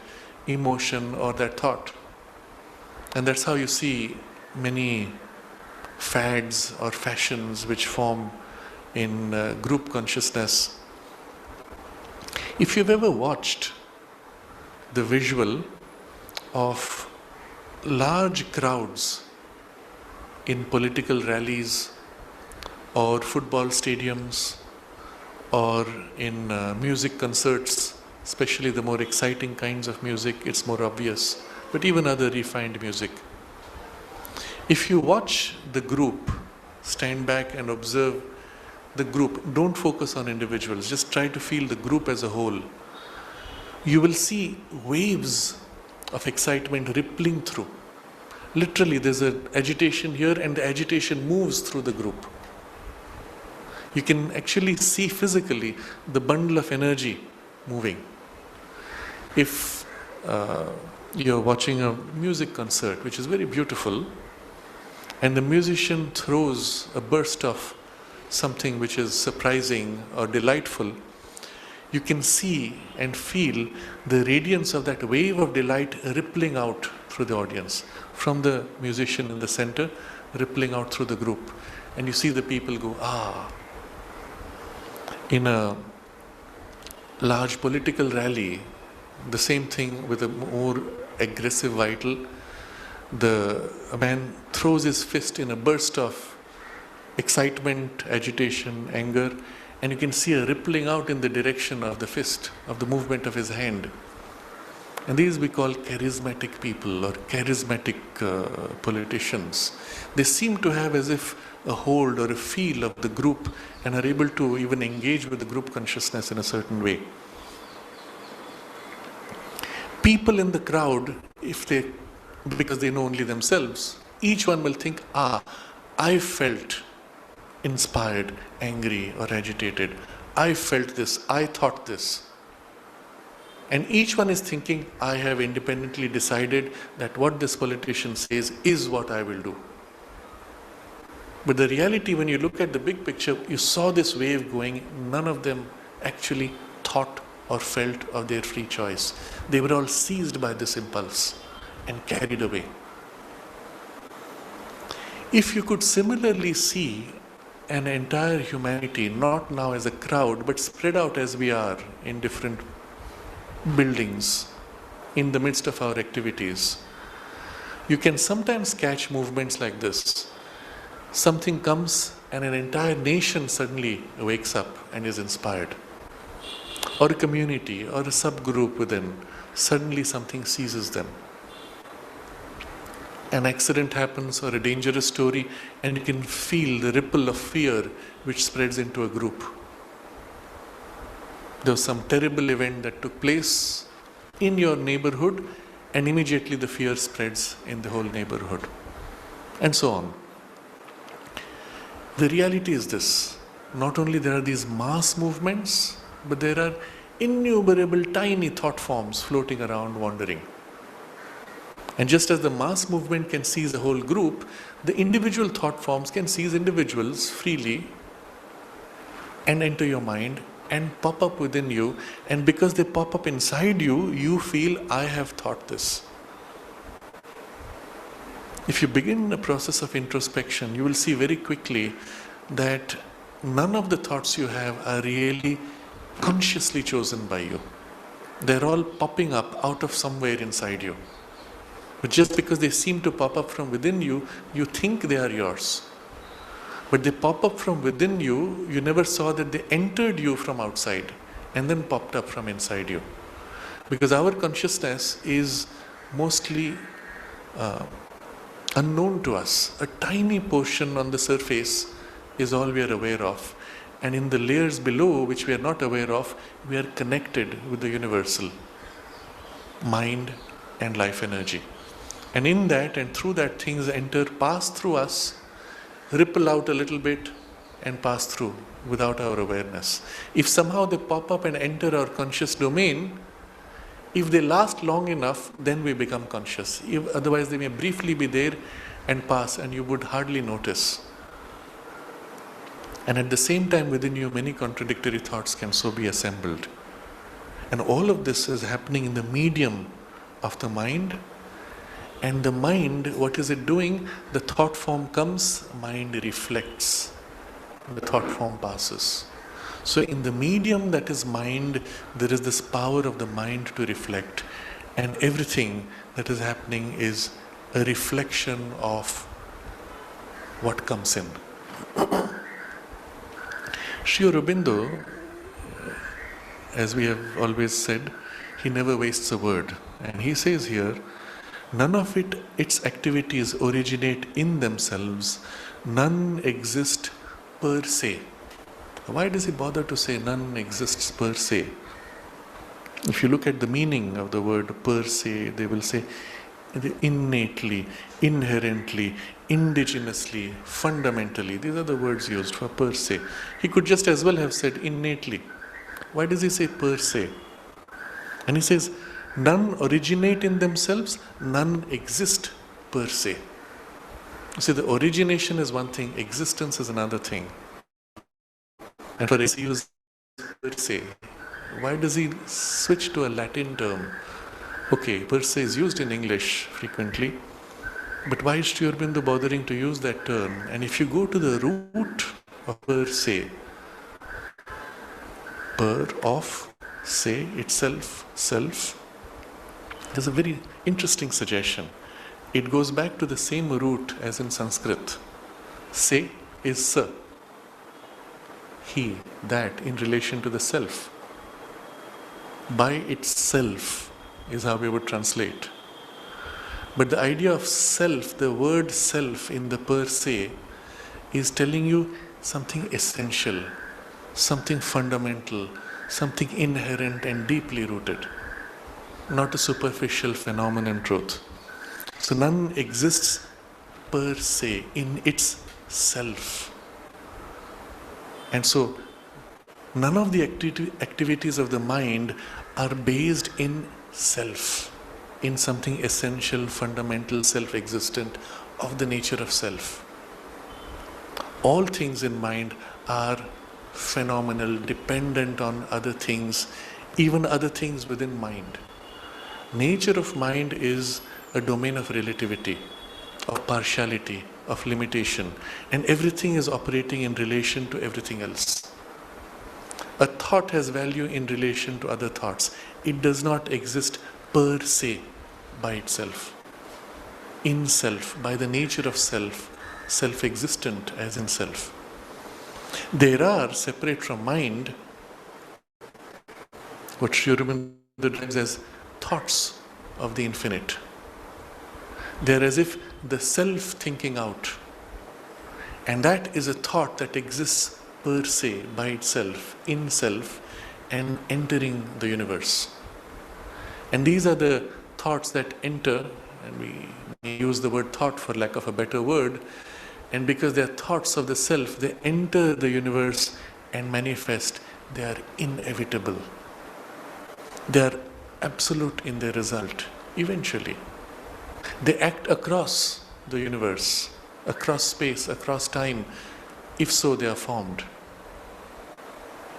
emotion or that thought. And that's how you see many fads or fashions which form in group consciousness. If you've ever watched the visual of large crowds in political rallies or football stadiums or in music concerts, especially the more exciting kinds of music, it's more obvious, but even other refined music. If you watch the group, stand back and observe the group, don't focus on individuals, just try to feel the group as a whole. You will see waves of excitement rippling through. Literally, there's an agitation here and the agitation moves through the group. You can actually see physically the bundle of energy moving. If you're watching a music concert, which is very beautiful, and the musician throws a burst of something which is surprising or delightful, you can see and feel the radiance of that wave of delight rippling out through the audience, from the musician in the center, rippling out through the group. And you see the people go, In a large political rally, the same thing with a more aggressive vital, a man throws his fist in a burst of excitement, agitation, anger, and you can see a rippling out in the direction of the fist, of the movement of his hand. And these we call charismatic people or charismatic politicians. They seem to have as if a hold or a feel of the group and are able to even engage with the group consciousness in a certain way. People in the crowd, because they know only themselves, each one will think, I felt inspired, angry or agitated. I felt this, I thought this. And each one is thinking, I have independently decided that what this politician says is what I will do. But the reality, when you look at the big picture, you saw this wave going, none of them actually thought or felt of their free choice. They were all seized by this impulse and carried away. If you could similarly see an entire humanity, not now as a crowd, but spread out as we are in different buildings, in the midst of our activities, you can sometimes catch movements like this. Something comes and an entire nation suddenly wakes up and is inspired. Or a community or a subgroup within, suddenly something seizes them. an accident happens or a dangerous story, and you can feel the ripple of fear which spreads into a group. There was some terrible event that took place in your neighborhood, and immediately the fear spreads in the whole neighborhood, and so on. The reality is this: not only there are these mass movements, but there are innumerable tiny thought forms floating around, wandering. And just as the mass movement can seize a whole group, the individual thought forms can seize individuals freely and enter your mind and pop up within you. And because they pop up inside you, you feel, I have thought this. If you begin a process of introspection, you will see very quickly that none of the thoughts you have are really consciously chosen by you. They're all popping up out of somewhere inside you. But just because they seem to pop up from within you, you think they are yours. But they pop up from within you, you never saw that they entered you from outside and then popped up from inside you. Because our consciousness is mostly unknown to us. A tiny portion on the surface is all we are aware of. And in the layers below, which we are not aware of, we are connected with the universal mind and life energy. And in that and through that, things enter, pass through us, ripple out a little bit, and pass through without our awareness. If somehow they pop up and enter our conscious domain, if they last long enough, then we become conscious. Otherwise, they may briefly be there and pass, and you would hardly notice. And at the same time, within you, many contradictory thoughts can so be assembled. And all of this is happening in the medium of the mind. And the mind, what is it doing? The thought form comes, mind reflects. The thought form passes. So in the medium that is mind, there is this power of the mind to reflect. And everything that is happening is a reflection of what comes in. Sri Aurobindo, as we have always said, he never wastes a word. And he says here, none of its activities originate in themselves, none exist per se. Why does he bother to say none exists per se? If you look at the meaning of the word per se, they will say innately, inherently, indigenously, fundamentally. These are the words used for per se. He could just as well have said innately. Why does he say per se? And he says, none originate in themselves, none exist per se. You see, the origination is one thing, existence is another thing. And for us, he uses per se. Why does he switch to a Latin term? Okay, per se is used in English frequently, but why is Sri Aurobindo bothering to use that term? And if you go to the root of per se, per of, se, itself, self, there's a very interesting suggestion. It goes back to the same root as in Sanskrit. Se is sa, he, that, in relation to the self. By itself is how we would translate. But the idea of self, the word self in the per se, is telling you something essential, something fundamental, something inherent and deeply rooted, not a superficial phenomenon truth. So none exists per se in its self. And so none of the activities of the mind are based in self, in something essential, fundamental, self-existent of the nature of self. All things in mind are phenomenal, dependent on other things, even other things within mind. Nature of mind is a domain of relativity, of partiality, of limitation, and everything is operating in relation to everything else. A thought has value in relation to other thoughts. It does not exist per se by itself. In self, by the nature of self, self-existent as in self. There are, separate from mind, what Sri Aurobindo describes as thoughts of the infinite. They're as if the self thinking out. And that is a thought that exists per se, by itself, in self, and entering the universe. And these are the thoughts that enter, and we use the word thought for lack of a better word, and because they are thoughts of the self, they enter the universe and manifest. They are inevitable. They are absolute in their result, eventually. They act across the universe, across space, across time, if so they are formed.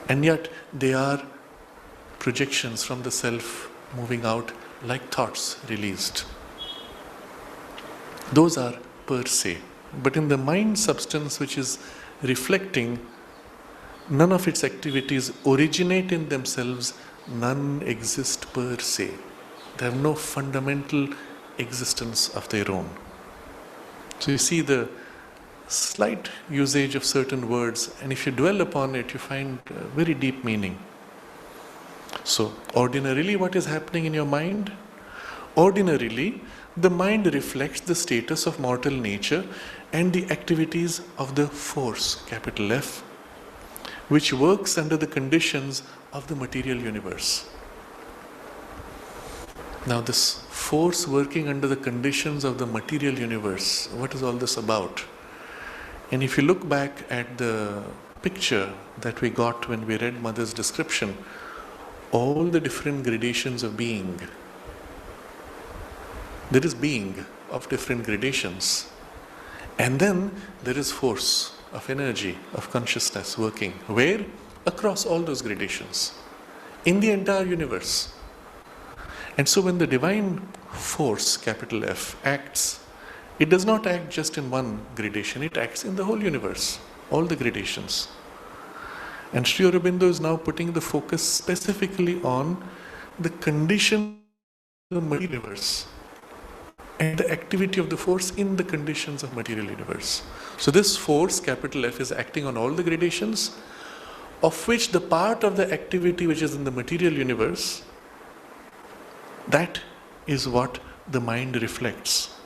And yet they are projections from the self moving out like thoughts released. Those are per se. But in the mind substance which is reflecting, none of its activities originate in themselves, none exist per se. They have no fundamental existence of their own. So you see the slight usage of certain words, and if you dwell upon it, you find very deep meaning. So, ordinarily, what is happening in your mind? Ordinarily, the mind reflects the status of mortal nature and the activities of the force, capital F, which works under the conditions of the material universe. Now, this force working under the conditions of the material universe, what is all this about? And if you look back at the picture that we got when we read Mother's description, all the different gradations of being. There is being of different gradations. And then there is force of energy, of consciousness working. Where? Across all those gradations. In the entire universe. And so when the divine force, capital F, acts, it does not act just in one gradation, it acts in the whole universe, all the gradations. And Sri Aurobindo is now putting the focus specifically on the condition of the material universe and the activity of the force in the conditions of material universe. So this force, capital F, is acting on all the gradations, of which the part of the activity which is in the material universe, that is what the mind reflects.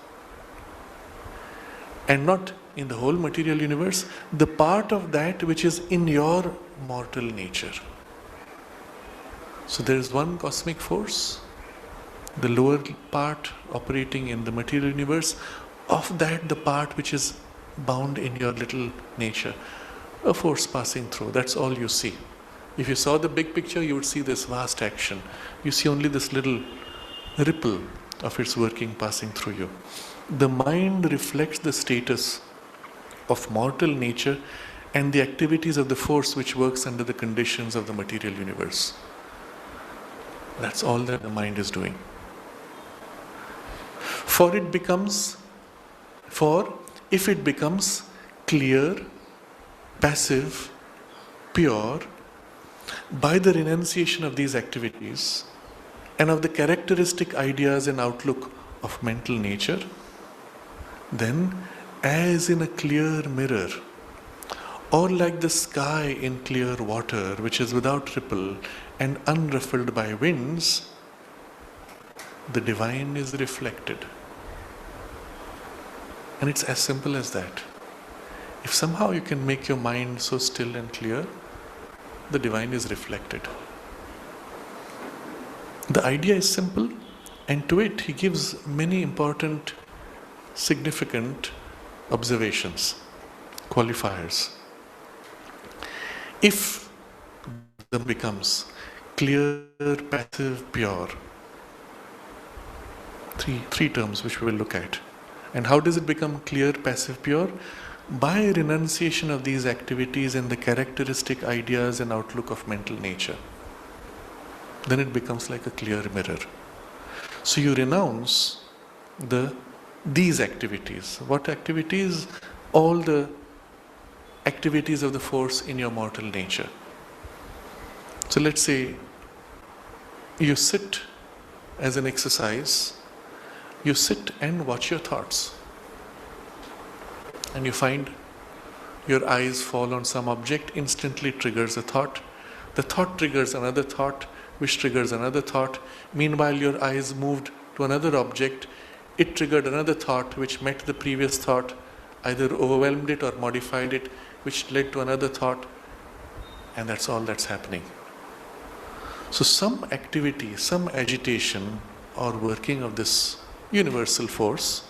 And not in the whole material universe, the part of that which is in your mortal nature. So there is one cosmic force, the lower part operating in the material universe, of that the part which is bound in your little nature, a force passing through. That's all you see. If you saw the big picture, you would see this vast action. You see only this little ripple of its working passing through you. The mind reflects the status of mortal nature and the activities of the force which works under the conditions of the material universe. That's all that the mind is doing. If it becomes clear, passive, pure, by the renunciation of these activities and of the characteristic ideas and outlook of mental nature, then as in a clear mirror, or like the sky in clear water, which is without ripple and unruffled by winds, the divine is reflected. And it's as simple as that. If somehow you can make your mind so still and clear, the divine is reflected. The idea is simple, and to it he gives many important, significant observations, qualifiers. If the becomes clear, passive, pure, three terms which we will look at. And how does it become clear, passive, pure? By renunciation of these activities and the characteristic ideas and outlook of mental nature. Then it becomes like a clear mirror. So you renounce these activities. What activities? All the activities of the force in your mortal nature. So let's say you sit as an exercise, you sit and watch your thoughts. And you find your eyes fall on some object, instantly triggers a thought. The thought triggers another thought, which triggers another thought. Meanwhile, your eyes moved to another object, it triggered another thought which met the previous thought, either overwhelmed it or modified it, which led to another thought, and that's all that's happening. So some activity, some agitation or working of this universal force,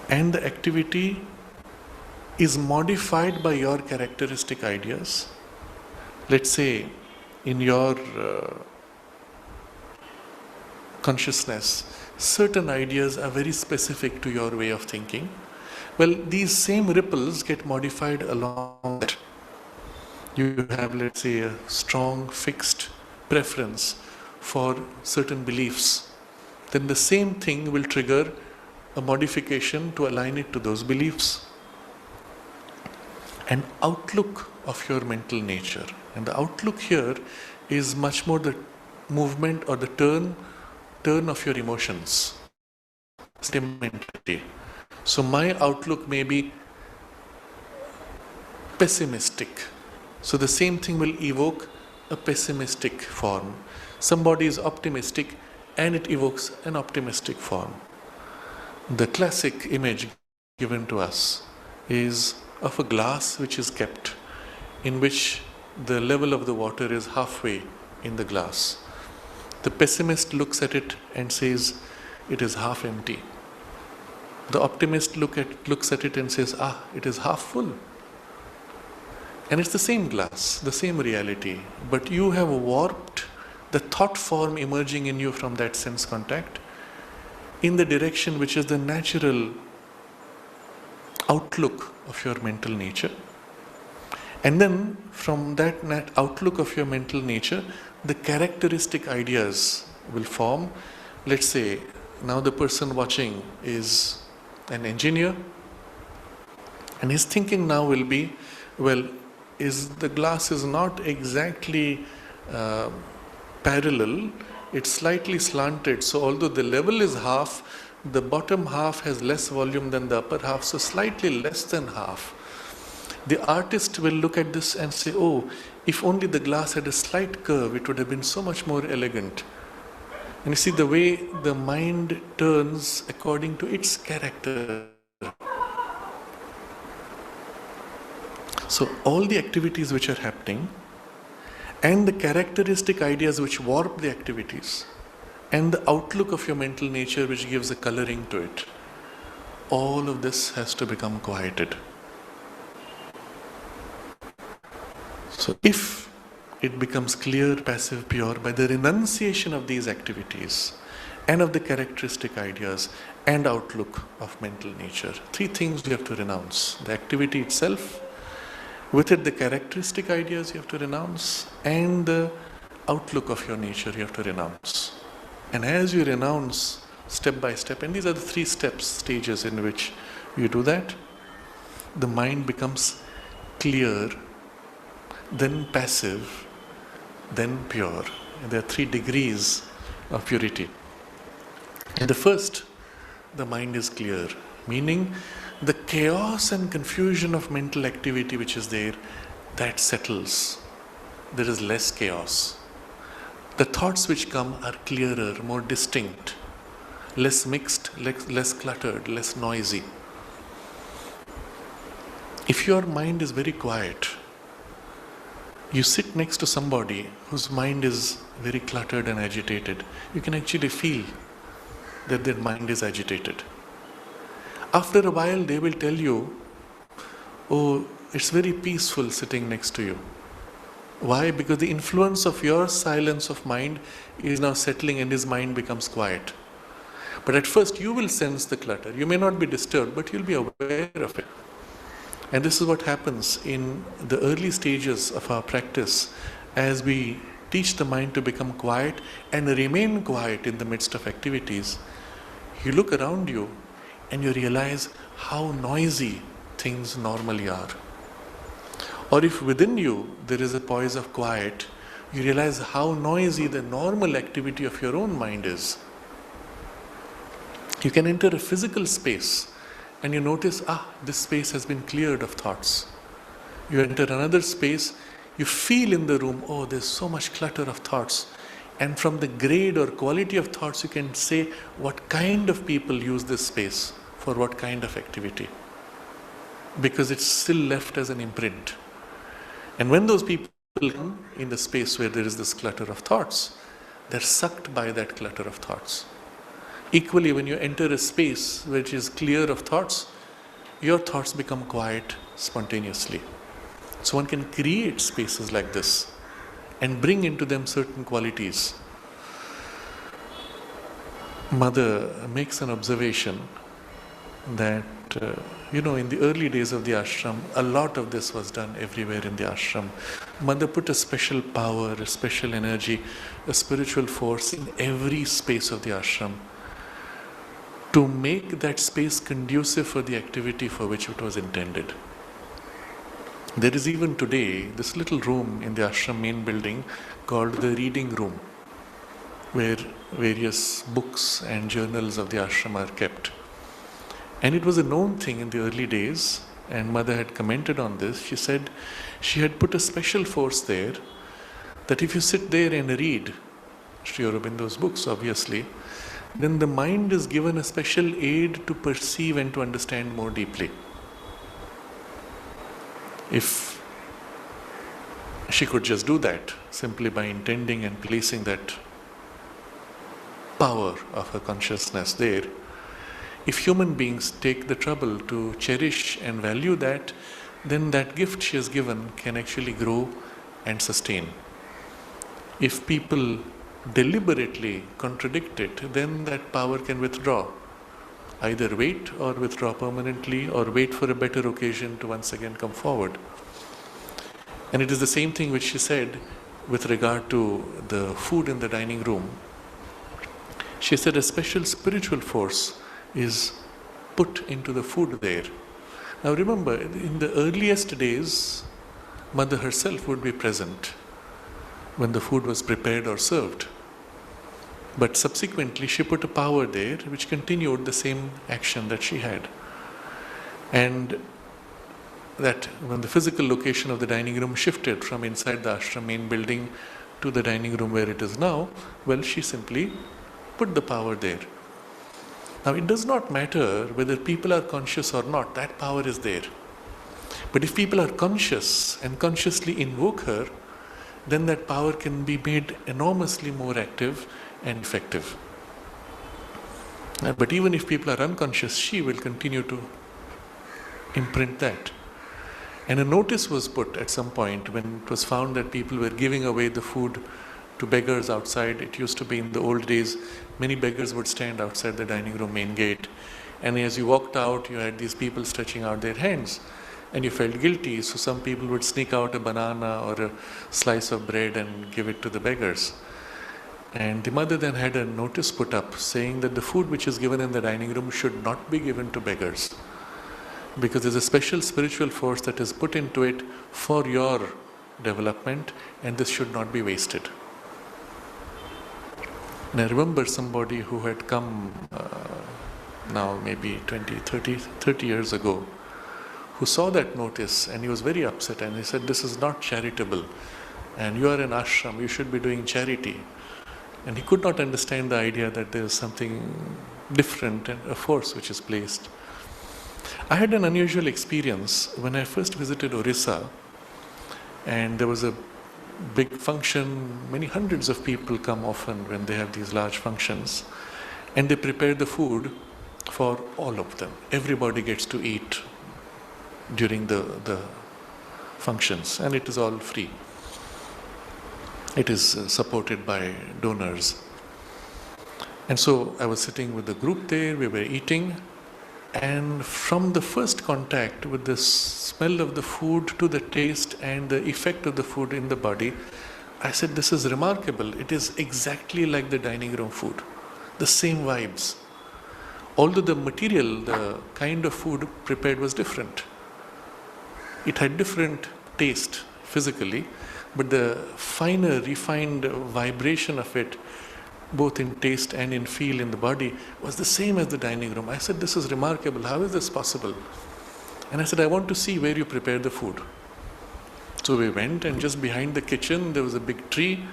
and the activity is modified by your characteristic ideas. Let's say in your consciousness, certain ideas are very specific to your way of thinking. Well, these same ripples get modified along that. You have, let's say, a strong fixed preference for certain beliefs. Then the same thing will trigger a modification to align it to those beliefs. An outlook of your mental nature. And the outlook here is much more the movement or the turn of your emotions. Mentality. So my outlook may be pessimistic. So the same thing will evoke a pessimistic form. Somebody is optimistic and it evokes an optimistic form. The classic image given to us is of a glass which is kept, in which the level of the water is halfway in the glass. The pessimist looks at it and says, it is half empty. The optimist looks at it and says, it is half full. And it's the same glass, the same reality, but you have warped the thought form emerging in you from that sense contact in the direction which is the natural outlook of your mental nature. And then from that outlook of your mental nature, the characteristic ideas will form. Let's say now the person watching is an engineer, and his thinking now will be, well, the glass is not exactly parallel, it's slightly slanted, so although the level is half, the bottom half has less volume than the upper half, so slightly less than half. The artist will look at this and say, if only the glass had a slight curve, it would have been so much more elegant. And you see the way the mind turns according to its character. So all the activities which are happening and the characteristic ideas which warp the activities and the outlook of your mental nature which gives a coloring to it, all of this has to become quieted. So if it becomes clear, passive, pure by the renunciation of these activities and of the characteristic ideas and outlook of mental nature, three things you have to renounce. The activity itself, with it the characteristic ideas you have to renounce, and the outlook of your nature you have to renounce. And as you renounce step by step, and these are the three stages in which you do that, the mind becomes clear, then passive, then pure. And there are 3 degrees of purity. In the first, the mind is clear, meaning the chaos and confusion of mental activity which is there, that settles. There is less chaos. The thoughts which come are clearer, more distinct, less mixed, less cluttered, less noisy. If your mind is very quiet, you sit next to somebody whose mind is very cluttered and agitated, you can actually feel that their mind is agitated. After a while, they will tell you, it's very peaceful sitting next to you. Why? Because the influence of your silence of mind is now settling and his mind becomes quiet. But at first, you will sense the clutter. You may not be disturbed, but you'll be aware of it. And this is what happens in the early stages of our practice as we teach the mind to become quiet and remain quiet in the midst of activities. You look around you and you realize how noisy things normally are. Or if within you there is a poise of quiet, you realize how noisy the normal activity of your own mind is. You can enter a physical space and you notice, this space has been cleared of thoughts. You enter another space, you feel in the room, there's so much clutter of thoughts. And from the grade or quality of thoughts, you can say what kind of people use this space for what kind of activity. Because it's still left as an imprint. And when those people come in the space where there is this clutter of thoughts, they're sucked by that clutter of thoughts. Equally, when you enter a space which is clear of thoughts, your thoughts become quiet spontaneously. So one can create spaces like this and bring into them certain qualities. Mother makes an observation that, in the early days of the ashram, a lot of this was done everywhere in the ashram. Mother put a special power, a special energy, a spiritual force in every space of the ashram to make that space conducive for the activity for which it was intended. There is even today this little room in the ashram main building called the reading room, where various books and journals of the ashram are kept. And it was a known thing in the early days, and Mother had commented on this. She said she had put a special force there that if you sit there and read Sri Aurobindo's books, obviously, then the mind is given a special aid to perceive and to understand more deeply. If she could just do that simply by intending and placing that power of her consciousness there, if human beings take the trouble to cherish and value that, then that gift she has given can actually grow and sustain. If people deliberately contradict it, then that power can withdraw. Either wait or withdraw permanently, or wait for a better occasion to once again come forward. And it is the same thing which she said with regard to the food in the dining room. She said a special spiritual force is put into the food there. Now remember, in the earliest days, Mother herself would be present when the food was prepared or served. But subsequently she put a power there which continued the same action that she had. And that when the physical location of the dining room shifted from inside the ashram main building to the dining room where it is now, well, she simply put the power there. Now it does not matter whether people are conscious or not, that power is there. But if people are conscious and consciously invoke her, then that power can be made enormously more active and effective. But even if people are unconscious, she will continue to imprint that. And a notice was put at some point when it was found that people were giving away the food to beggars outside. It used to be in the old days, many beggars would stand outside the dining room main gate. And as you walked out, you had these people stretching out their hands. And you felt guilty, so some people would sneak out a banana or a slice of bread and give it to the beggars. And the mother then had a notice put up saying that the food which is given in the dining room should not be given to beggars, because there's a special spiritual force that is put into it for your development, and this should not be wasted. And I remember somebody who had come now maybe 30 years ago, who saw that notice, and he was very upset, and he said, this is not charitable, and you are an ashram, you should be doing charity. And he could not understand the idea that there is something different and a force which is placed. I had an unusual experience when I first visited Orissa, and there was a big function. Many hundreds of people come often when they have these large functions, and they prepare the food for all of them. Everybody gets to eat during the functions, and it is all free. It is supported by donors. And so I was sitting with the group there, we were eating, and from the first contact with the smell of the food to the taste and the effect of the food in the body, I said, this is remarkable. It is exactly like the dining room food, the same vibes. Although the material, the kind of food prepared was different. It had different taste physically, but the finer, refined vibration of it, both in taste and in feel in the body, was the same as the dining room. I said, this is remarkable. How is this possible? And I said, I want to see where you prepare the food. So we went, and just behind the kitchen, there was a big tree,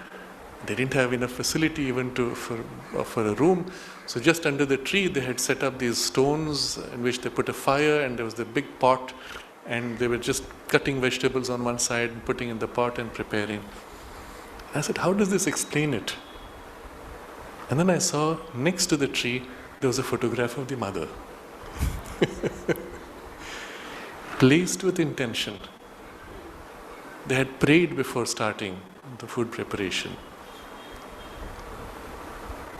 They didn't have enough facility even for a room. So just under the tree they had set up these stones in which they put a fire, and there was the big pot, and they were just cutting vegetables on one side and putting in the pot and preparing. I said, how does this explain it? And then I saw next to the tree there was a photograph of the mother. Placed with intention. They had prayed before starting the food preparation.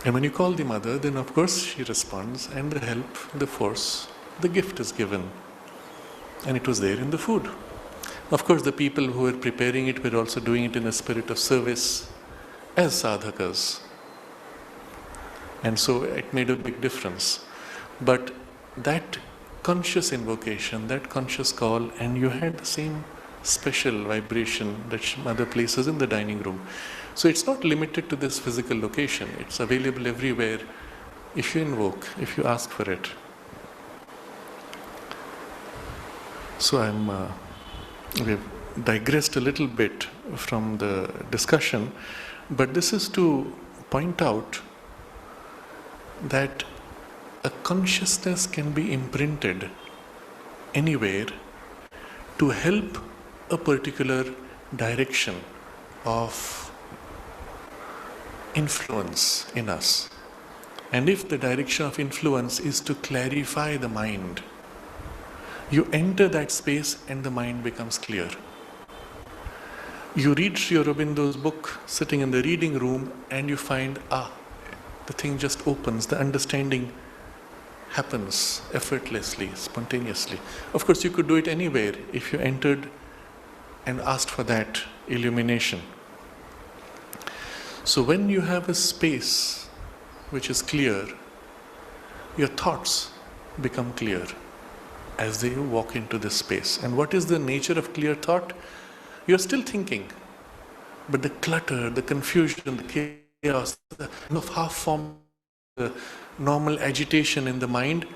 And when you call the mother, then of course she responds, and the help, the force, the gift is given. And it was there in the food. Of course, the people who were preparing it were also doing it in a spirit of service as sadhakas. And so it made a big difference. But that conscious invocation, that conscious call, and you had the same special vibration that Mother places in the dining room. So it's not limited to this physical location. It's available everywhere if you invoke, if you ask for it. So we've digressed a little bit from the discussion, but this is to point out that a consciousness can be imprinted anywhere to help a particular direction of influence in us. And if the direction of influence is to clarify the mind, you enter that space and the mind becomes clear. You read Sri Aurobindo's book sitting in the reading room and you find, the thing just opens, the understanding happens effortlessly, spontaneously. Of course, you could do it anywhere if you entered and asked for that illumination. So when you have a space which is clear, your thoughts become clear as they walk into this space. And what is the nature of clear thought? You're still thinking, but the clutter, the confusion, the chaos, the half-formed, the normal agitation in the mind,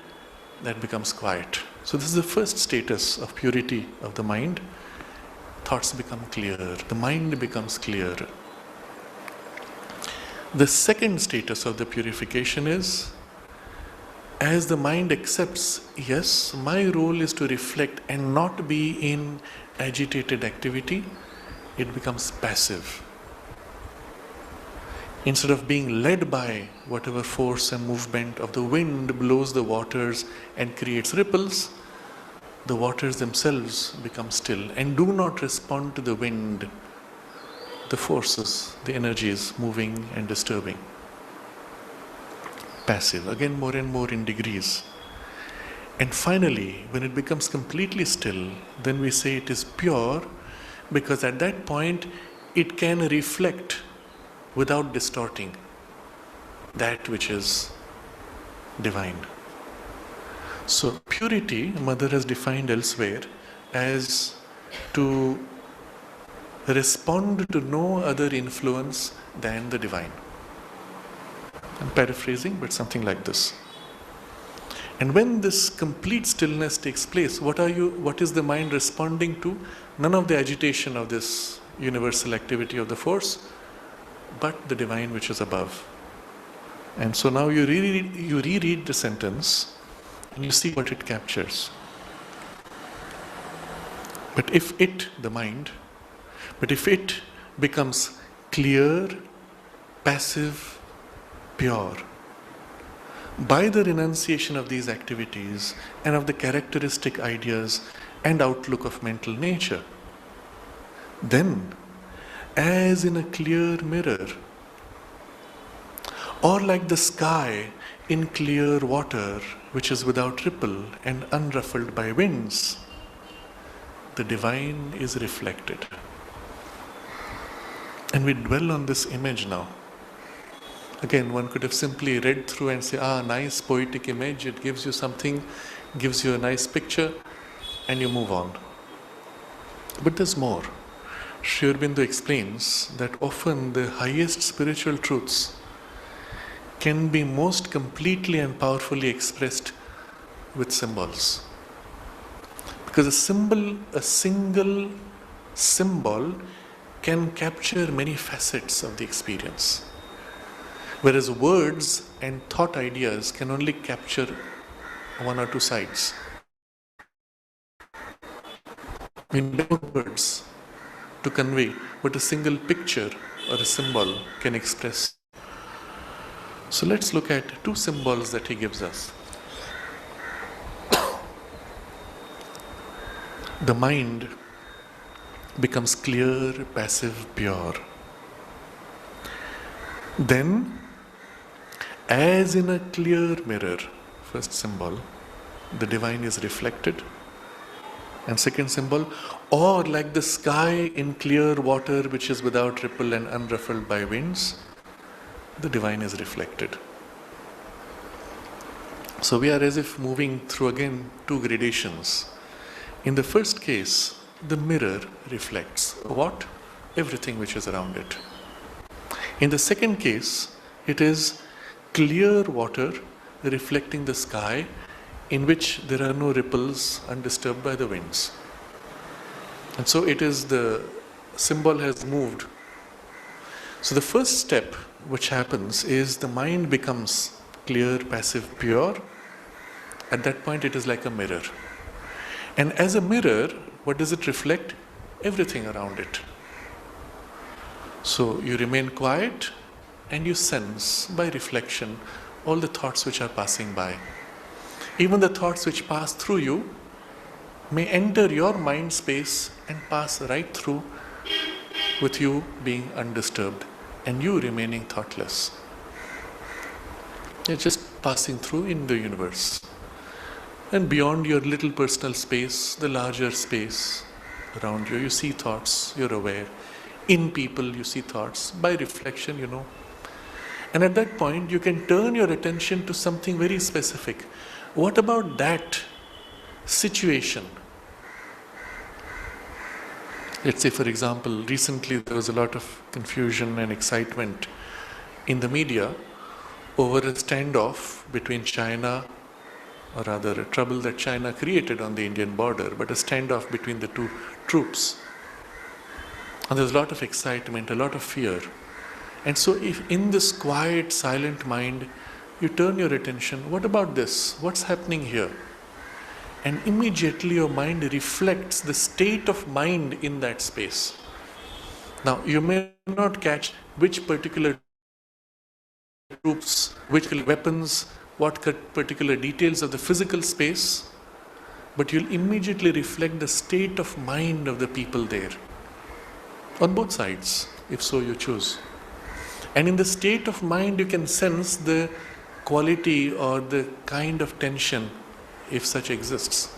that becomes quiet. So this is the first status of purity of the mind. Thoughts become clear, the mind becomes clear. The second status of the purification is, as the mind accepts, yes, my role is to reflect and not be in agitated activity, it becomes passive. Instead of being led by whatever force and movement of the wind blows the waters and creates ripples, the waters themselves become still and do not respond to the wind, the forces, the energies moving and disturbing. Passive, again more and more in degrees. And finally, when it becomes completely still, then we say it is pure, because at that point it can reflect without distorting that which is divine. So purity, Mother has defined elsewhere as to respond to no other influence than the divine. I'm paraphrasing, but something like this. And when this complete stillness takes place, what is the mind responding to? None of the agitation of this universal activity of the force, but the divine which is above. And so now you reread the sentence and you see what it captures. But if it, the mind, becomes clear, passive, pure, by the renunciation of these activities and of the characteristic ideas and outlook of mental nature, then, as in a clear mirror, or like the sky in clear water which is without ripple and unruffled by winds, the divine is reflected. And we dwell on this image now. Again, one could have simply read through and say, nice poetic image, it gives you something, gives you a nice picture, and you move on. But there's more. Sri Aurobindo explains that often the highest spiritual truths can be most completely and powerfully expressed with symbols. Because a single symbol can capture many facets of the experience, whereas words and thought ideas can only capture one or two sides. We need more words to convey what a single picture or a symbol can express. So let's look at two symbols that he gives us. The mind becomes clear, passive, pure. Then, as in a clear mirror, first symbol, the divine is reflected. And second symbol, or like the sky in clear water which is without ripple and unruffled by winds, the divine is reflected. So we are as if moving through again two gradations. In the first case, the mirror reflects what? Everything which is around it. In the second case, it is clear water reflecting the sky in which there are no ripples undisturbed by the winds. And so it is the symbol has moved. So the first step which happens is the mind becomes clear, passive, pure. At that point it is like a mirror. And as a mirror, what does it reflect? Everything around it. So you remain quiet and you sense by reflection all the thoughts which are passing by. Even the thoughts which pass through you may enter your mind space and pass right through with you being undisturbed and you remaining thoughtless. You're just passing through in the universe. And beyond your little personal space, the larger space around you, you see thoughts, you're aware. In people, you see thoughts. By reflection, you know. And at that point, you can turn your attention to something very specific. What about that situation? Let's say, for example, recently there was a lot of confusion and excitement in the media over a standoff between China, or rather a trouble that China created on the Indian border, but a standoff between the two troops. And there's a lot of excitement, a lot of fear. And so if in this quiet, silent mind, you turn your attention, what about this? What's happening here? And immediately your mind reflects the state of mind in that space. Now, you may not catch which particular troops, which weapons, what particular details of the physical space, but you'll immediately reflect the state of mind of the people there. On both sides, if so you choose. And in the state of mind, you can sense the quality or the kind of tension, if such exists.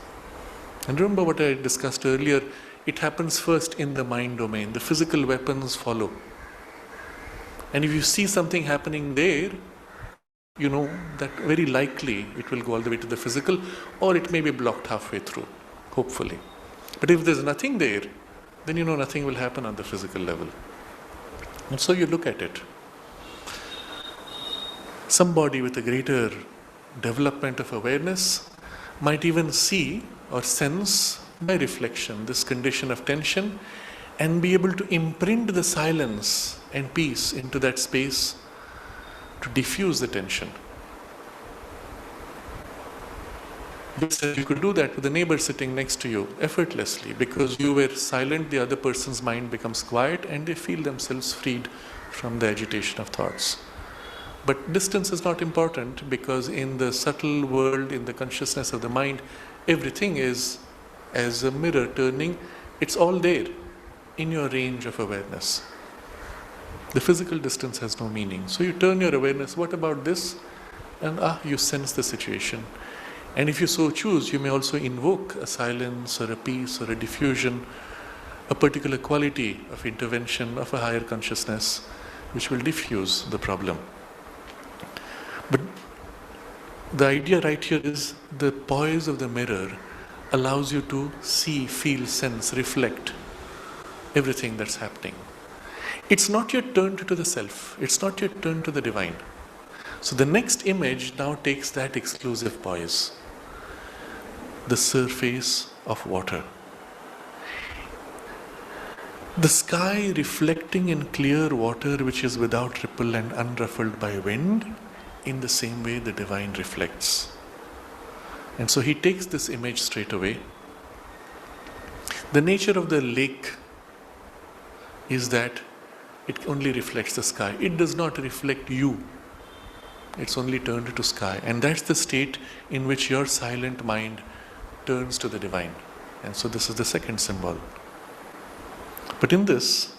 And remember what I discussed earlier, it happens first in the mind domain. The physical weapons follow. And if you see something happening there, you know that very likely it will go all the way to the physical, or it may be blocked halfway through, hopefully. But if there's nothing there, then you know nothing will happen on the physical level. And so you look at it. Somebody with a greater development of awareness might even see or sense by reflection this condition of tension and be able to imprint the silence and peace into that space to diffuse the tension. You could do that with the neighbor sitting next to you effortlessly because you were silent, the other person's mind becomes quiet and they feel themselves freed from the agitation of thoughts. But distance is not important because in the subtle world, in the consciousness of the mind, everything is as a mirror turning, it's all there in your range of awareness. The physical distance has no meaning. So you turn your awareness, what about this? And you sense the situation. And if you so choose, you may also invoke a silence or a peace or a diffusion, a particular quality of intervention of a higher consciousness, which will diffuse the problem. But the idea right here is the poise of the mirror allows you to see, feel, sense, reflect everything that's happening. It's not yet turned to the self. It's not yet turned to the divine. So the next image now takes that exclusive poise. The surface of water. The sky reflecting in clear water which is without ripple and unruffled by wind, in the same way the divine reflects. And so he takes this image straight away. The nature of the lake is that it only reflects the sky. It does not reflect you. It's only turned to sky. And that's the state in which your silent mind turns to the divine. And so this is the second symbol. But in this,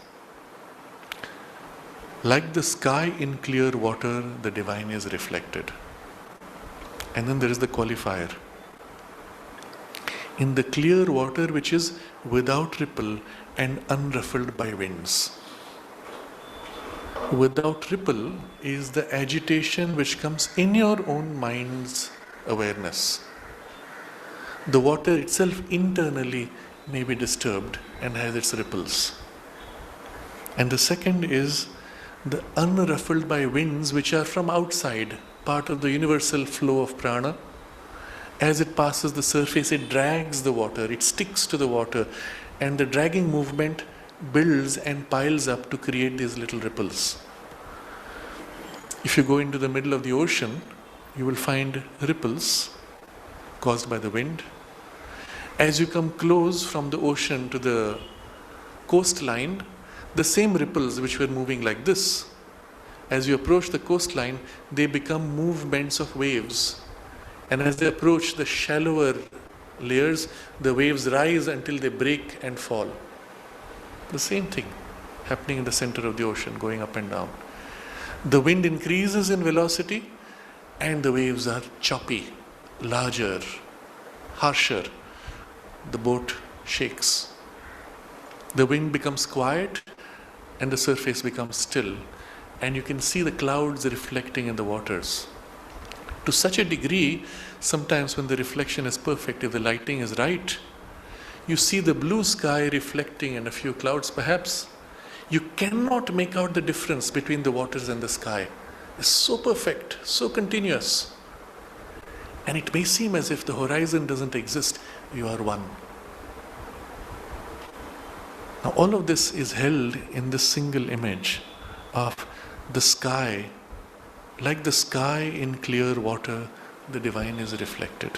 like the sky in clear water, the divine is reflected. And then there is the qualifier. In the clear water which is without ripple and unruffled by winds. Without ripple is the agitation which comes in your own mind's awareness. The water itself internally may be disturbed and has its ripples. And the second is the unruffled by winds which are from outside, part of the universal flow of prana. As it passes the surface, it drags the water, it sticks to the water, and the dragging movement builds and piles up to create these little ripples. If you go into the middle of the ocean, you will find ripples caused by the wind. As you come close from the ocean to the coastline, the same ripples which were moving like this, as you approach the coastline, they become movements of waves. And as they approach the shallower layers, the waves rise until they break and fall. The same thing happening in the center of the ocean, going up and down. The wind increases in velocity and the waves are choppy, larger, harsher. The boat shakes. The wind becomes quiet and the surface becomes still, and you can see the clouds reflecting in the waters. To such a degree, sometimes when the reflection is perfect, if the lighting is right, you see the blue sky reflecting in a few clouds perhaps. You cannot make out the difference between the waters and the sky. It's so perfect, so continuous. And it may seem as if the horizon doesn't exist, you are one. Now all of this is held in this single image of the sky. Like the sky in clear water, the divine is reflected.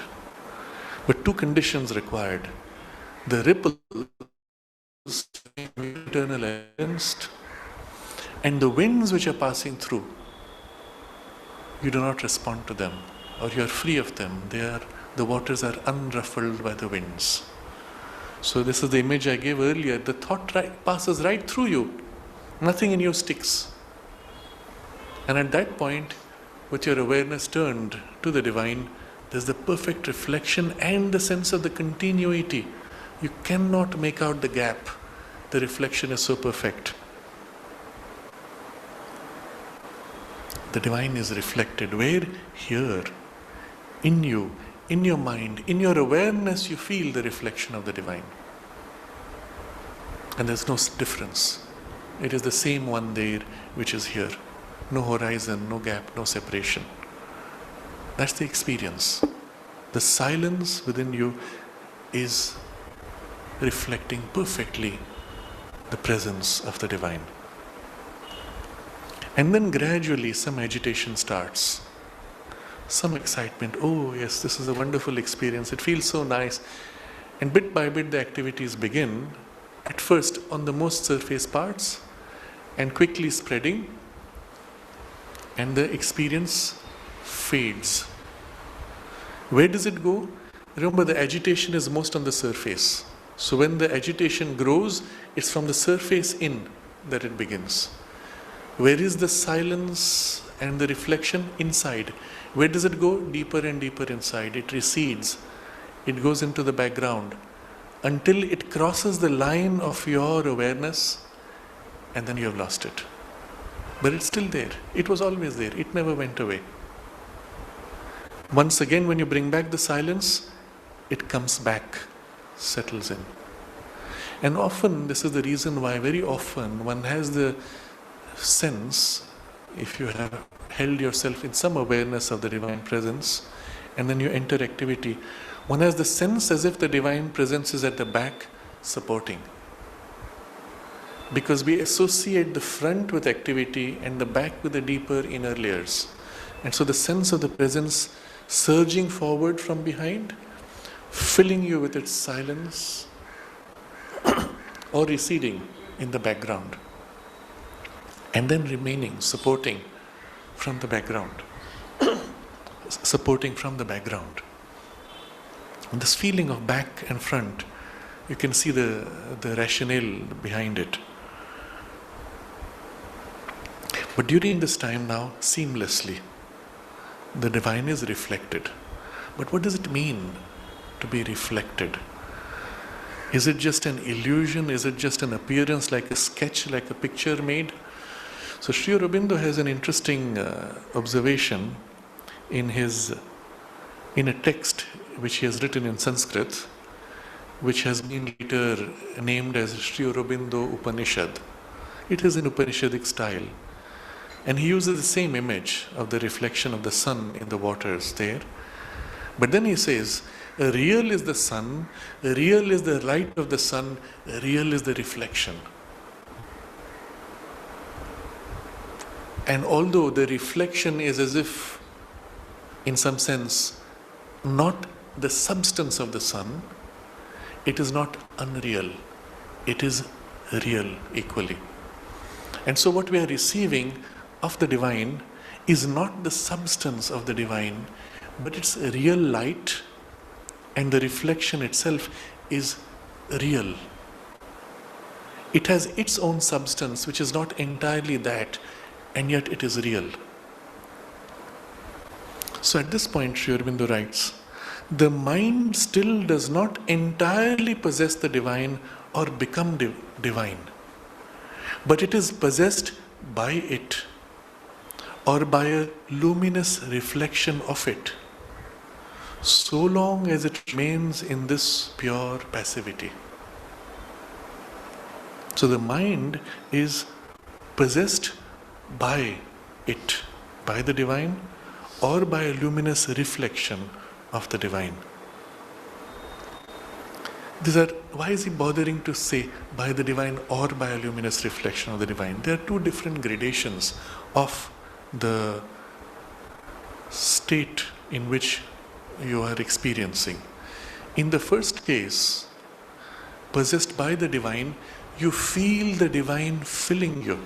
But two conditions required. The ripples eternal against, and the winds which are passing through, you do not respond to them, or you are free of them. The waters are unruffled by the winds. So this is the image I gave earlier. The thought passes right through you. Nothing in you sticks. And at that point, with your awareness turned to the divine, there's the perfect reflection and the sense of the continuity. You cannot make out the gap. The reflection is so perfect. The divine is reflected. Where? Here. In you, in your mind, in your awareness, you feel the reflection of the divine. And there's no difference. It is the same one there which is here. No horizon, no gap, no separation. That's the experience. The silence within you is reflecting perfectly the presence of the divine. And then gradually some agitation starts. Some excitement. Oh yes, this is a wonderful experience. It feels so nice. And bit by bit the activities begin. At first on the most surface parts and quickly spreading. And the experience fades. Where does it go? Remember, the agitation is most on the surface. So when the agitation grows, it's from the surface in that it begins. Where is the silence and the reflection? Inside. Where does it go? Deeper and deeper inside. It recedes. It goes into the background until it crosses the line of your awareness, and then you have lost it. But it's still there. It was always there. It never went away. Once again, when you bring back the silence, it comes back, settles in. And often, this is the reason why very often one has the sense, if you have held yourself in some awareness of the divine presence, and then you enter activity, one has the sense as if the divine presence is at the back supporting. because we associate the front with activity and the back with the deeper inner layers. And so the sense of the presence surging forward from behind, filling you with its silence, or receding in the background, and then remaining, supporting from the background. Supporting from the background. And this feeling of back and front, you can see the rationale behind it. But during this time now, seamlessly, the divine is reflected. But what does it mean to be reflected? Is it just an illusion? Is it just an appearance, like a sketch, like a picture made? So Sri Aurobindo has an interesting observation in a text which he has written in Sanskrit, which has been later named as Sri Aurobindo Upanishad. It is in Upanishadic style. And he uses the same image of the reflection of the sun in the waters there. But then he says, real is the sun, real is the light of the sun, real is the reflection. And although the reflection is as if, in some sense, not the substance of the sun, it is not unreal. It is real equally. And so what we are receiving of the divine is not the substance of the divine, but it's a real light, and the reflection itself is real. It has its own substance, which is not entirely that, and yet it is real. So at this point, Sri Aurobindo writes, the mind still does not entirely possess the divine or become divine, but it is possessed by it, or by a luminous reflection of it, so long as it remains in this pure passivity. So the mind is possessed by it, by the divine, or by a luminous reflection of the divine. Why is he bothering to say by the divine or by a luminous reflection of the divine? There are two different gradations of the state in which you are experiencing. In the first case, possessed by the divine, you feel the divine filling you.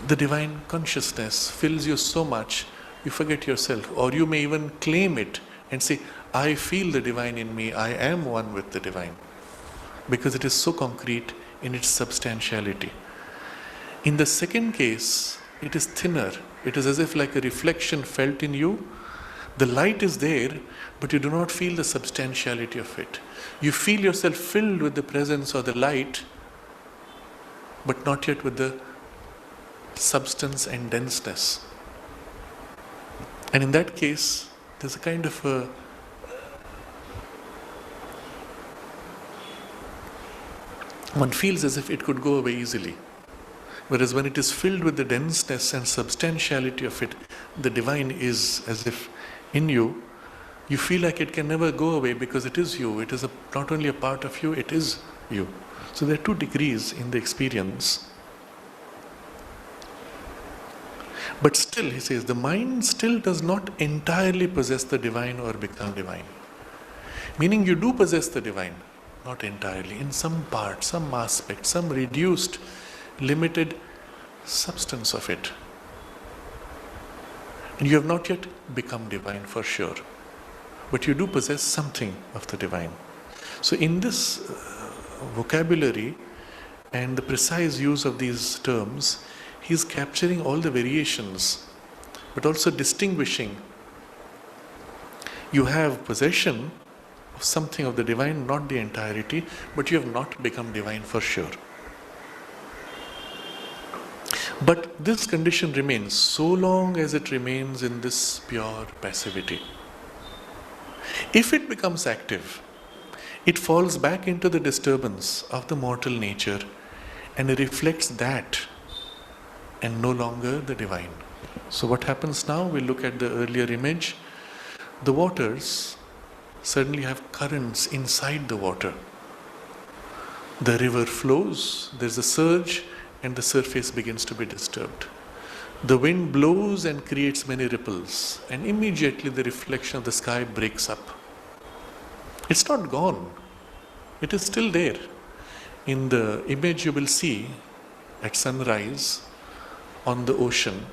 The divine consciousness fills you so much, you forget yourself. Or you may even claim it and say, I feel the divine in me, I am one with the divine. Because it is so concrete in its substantiality. In the second case, it is thinner. It is as if like a reflection felt in you. The light is there, but you do not feel the substantiality of it. You feel yourself filled with the presence or the light, but not yet with the substance and denseness. And in that case, there's a kind of a one feels as if it could go away easily. Whereas when it is filled with the denseness and substantiality of it, the divine is as if in you, you feel like it can never go away because it is you. It is not only a part of you, it is you. So there are two degrees in the experience. But still, he says, the mind still does not entirely possess the divine or become divine. Meaning you do possess the divine, not entirely, in some part, some aspect, some reduced, limited substance of it. And you have not yet become divine for sure. But you do possess something of the divine. So in this vocabulary and the precise use of these terms, he is capturing all the variations, but also distinguishing. You have possession of something of the divine, not the entirety, but you have not become divine for sure. But this condition remains so long as it remains in this pure passivity. If it becomes active, it falls back into the disturbance of the mortal nature and reflects that and no longer the divine. So what happens now? We'll look at the earlier image. The waters suddenly have currents inside the water. The river flows, there's a surge, and the surface begins to be disturbed. The wind blows and creates many ripples, and immediately the reflection of the sky breaks up. It's not gone, it is still there. In the image you will see at sunrise on the ocean,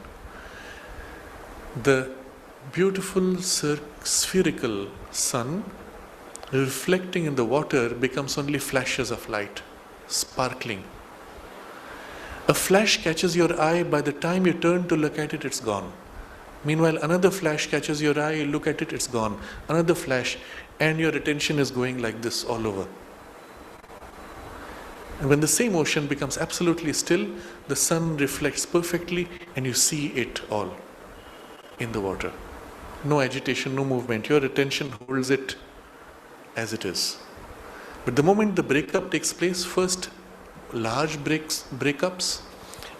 the beautiful spherical sun reflecting in the water becomes only flashes of light, sparkling. A flash catches your eye, by the time you turn to look at it, it's gone. Meanwhile, another flash catches your eye, you look at it, it's gone. Another flash, and your attention is going like this all over. And when the same ocean becomes absolutely still, the sun reflects perfectly and you see it all in the water. No agitation, no movement. Your attention holds it as it is. But the moment the breakup takes place, first large breakups,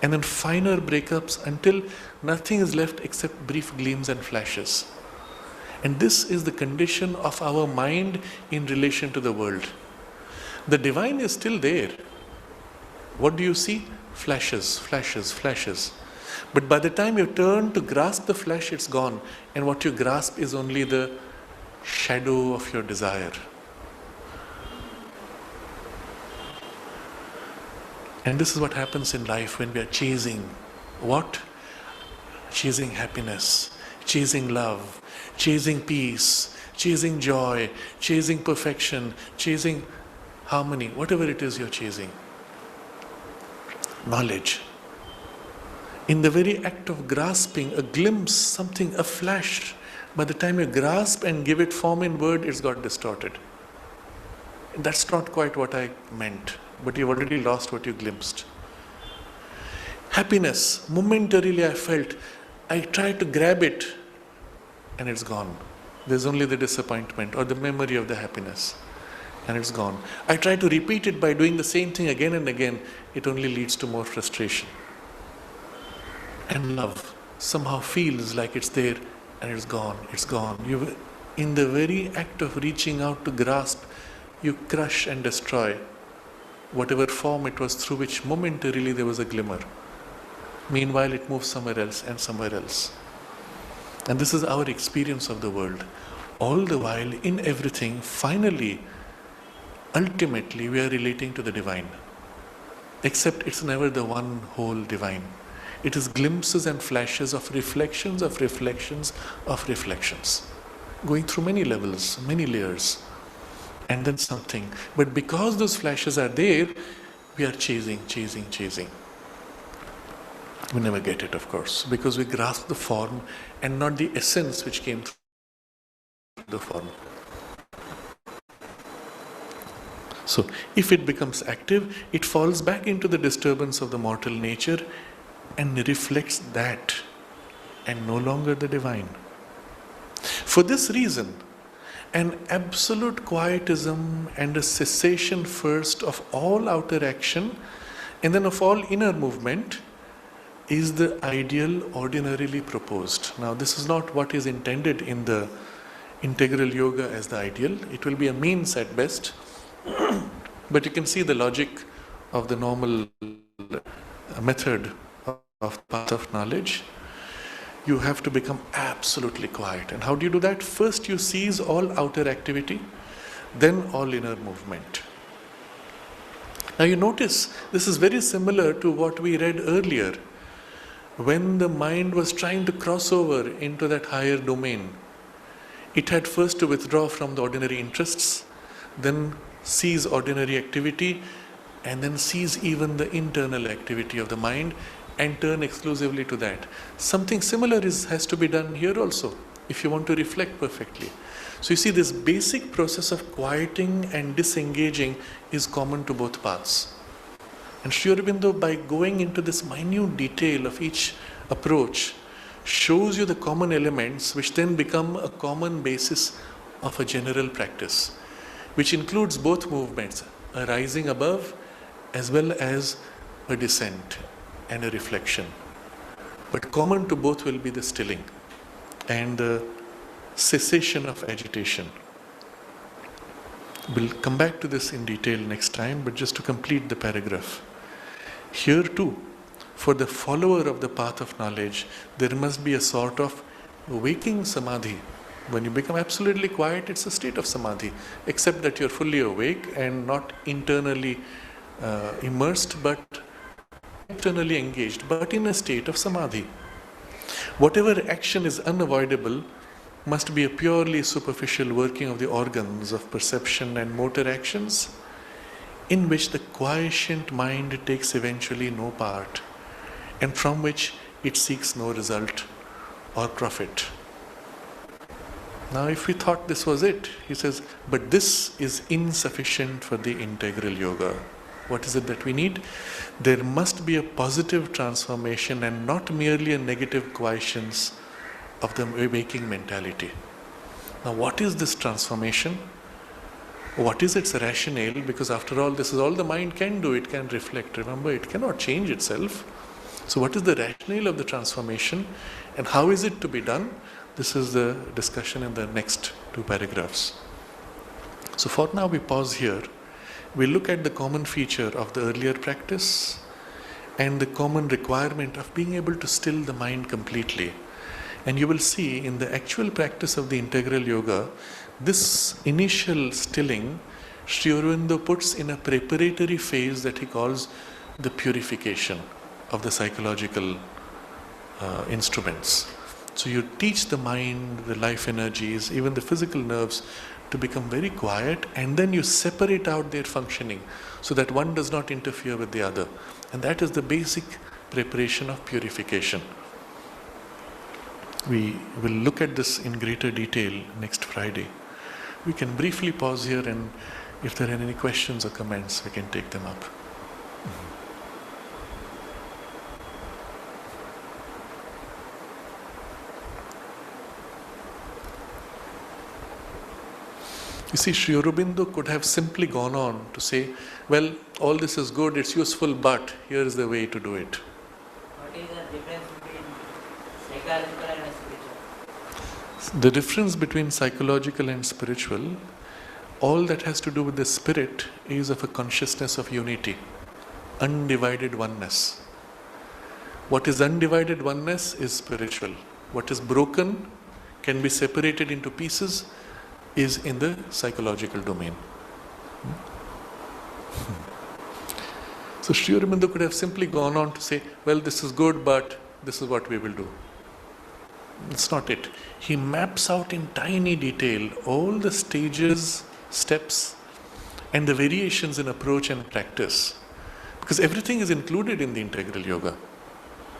and then finer breakups until nothing is left except brief gleams and flashes. And this is the condition of our mind in relation to the world. The divine is still there. What do you see? Flashes, flashes, flashes. But by the time you turn to grasp the flash, it's gone. And what you grasp is only the shadow of your desire. And this is what happens in life when we are chasing what? Chasing happiness, chasing love, chasing peace, chasing joy, chasing perfection, chasing harmony, whatever it is you're chasing. Knowledge. In the very act of grasping, a glimpse, something, a flash, by the time you grasp and give it form in word, it's got distorted. That's not quite what I meant, but you've already lost what you glimpsed. Happiness, momentarily I felt, I tried to grab it and it's gone. There's only the disappointment or the memory of the happiness and it's gone. I try to repeat it by doing the same thing again and again. It only leads to more frustration. And love somehow feels like it's there and it's gone, it's gone. In the very act of reaching out to grasp, you crush and destroy whatever form it was through which momentarily there was a glimmer. Meanwhile, it moves somewhere else and somewhere else. And this is our experience of the world. All the while, in everything, finally, ultimately, we are relating to the divine. Except it's never the one whole divine. It is glimpses and flashes of reflections, of reflections, of reflections. Going through many levels, many layers. And then something. But because those flashes are there, we are chasing. We never get it, of course, because we grasp the form and not the essence which came through the form. So, if it becomes active, it falls back into the disturbance of the mortal nature and reflects that, and no longer the divine. For this reason, an absolute quietism and a cessation first of all outer action and then of all inner movement is the ideal ordinarily proposed. Now, this is not what is intended in the integral yoga as the ideal. It will be a means at best, but you can see the logic of the normal method of path of knowledge. You have to become absolutely quiet. And how do you do that? First you cease all outer activity, then all inner movement. Now you notice this is very similar to what we read earlier. When the mind was trying to cross over into that higher domain, it had first to withdraw from the ordinary interests, then cease ordinary activity, and then cease even the internal activity of the mind and turn exclusively to that. Something similar has to be done here also, if you want to reflect perfectly. So you see, this basic process of quieting and disengaging is common to both paths. And Sri Aurobindo, by going into this minute detail of each approach, shows you the common elements which then become a common basis of a general practice, which includes both movements, a rising above as well as a descent and a reflection. But common to both will be the stilling and the cessation of agitation. We'll come back to this in detail next time, but just to complete the paragraph. Here too, for the follower of the path of knowledge, there must be a sort of waking samadhi. When you become absolutely quiet, it's a state of samadhi, except that you're fully awake and not internally immersed, but internally engaged, but in a state of samadhi. Whatever action is unavoidable must be a purely superficial working of the organs of perception and motor actions, in which the quiescent mind takes eventually no part, and from which it seeks no result or profit. Now, if we thought this was it, he says, but this is insufficient for the integral yoga. What is it that we need? There must be a positive transformation and not merely a negative quiescence of the waking mentality. Now, what is this transformation? What is its rationale? Because after all, this is all the mind can do. It can reflect. Remember, it cannot change itself. So what is the rationale of the transformation and how is it to be done? This is the discussion in the next 2 paragraphs. So for now we pause here. We look at the common feature of the earlier practice and the common requirement of being able to still the mind completely. And you will see in the actual practice of the integral yoga, this initial stilling, Sri Aurobindo puts in a preparatory phase that he calls the purification of the psychological instruments. So you teach the mind, the life energies, even the physical nerves to become very quiet, and then you separate out their functioning so that one does not interfere with the other. And that is the basic preparation of purification. We will look at this in greater detail next Friday. We can briefly pause here, and if there are any questions or comments, we can take them up. You see, Sri Aurobindo could have simply gone on to say, well, all this is good, it's useful, but here is the way to do it. What is the difference between psychological and spiritual? The difference between psychological and spiritual, all that has to do with the spirit is of a consciousness of unity, undivided oneness. What is undivided oneness is spiritual. What is broken, can be separated into pieces, is in the psychological domain. So Sri Aurobindo could have simply gone on to say, well, this is good, but this is what we will do. It's not it. He maps out in tiny detail all the stages, steps, and the variations in approach and practice. Because everything is included in the integral yoga.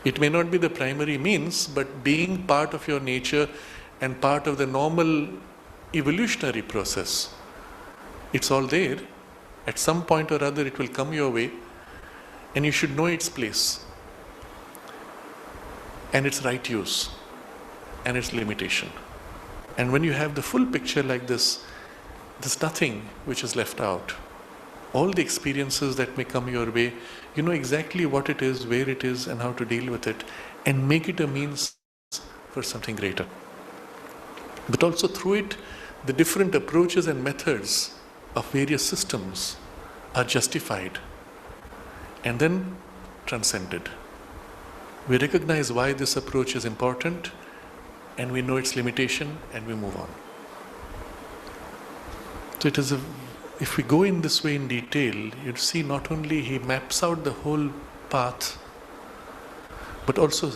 It may not be the primary means, but being part of your nature and part of the normal evolutionary process, it's all there. At some point or other it will come your way, and you should know its place and its right use and its limitation. And when you have the full picture like this, there's nothing which is left out. All the experiences that may come your way, you know exactly what it is, where it is, and how to deal with it, and make it a means for something greater. But also through it, the different approaches and methods of various systems are justified and then transcended. We recognize why this approach is important, and we know its limitation, and we move on. So it is if we go in this way in detail, you'll see not only he maps out the whole path, but also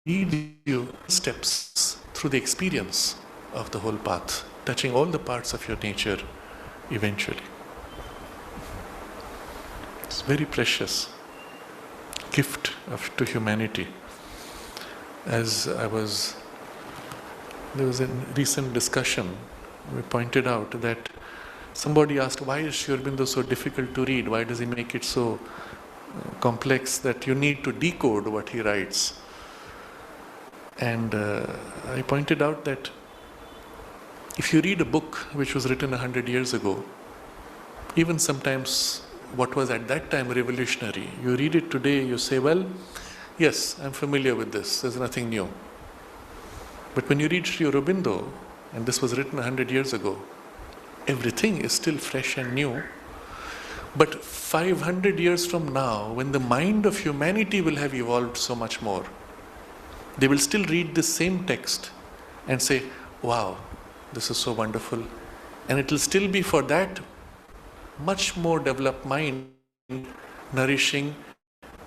leads you steps through the experience of the whole path, touching all the parts of your nature eventually. It's very precious gift to humanity. There was a recent discussion, we pointed out that somebody asked, why is Sri Aurobindo so difficult to read? Why does he make it so complex that you need to decode what he writes? And I pointed out that if you read a book which was written 100 years ago, even sometimes what was at that time revolutionary, you read it today, you say, well, yes, I'm familiar with this, there's nothing new. But when you read Sri Aurobindo, and this was written 100 years ago, everything is still fresh and new. But 500 years from now, when the mind of humanity will have evolved so much more, they will still read this same text and say, wow, this is so wonderful. And it will still be for that much more developed mind nourishing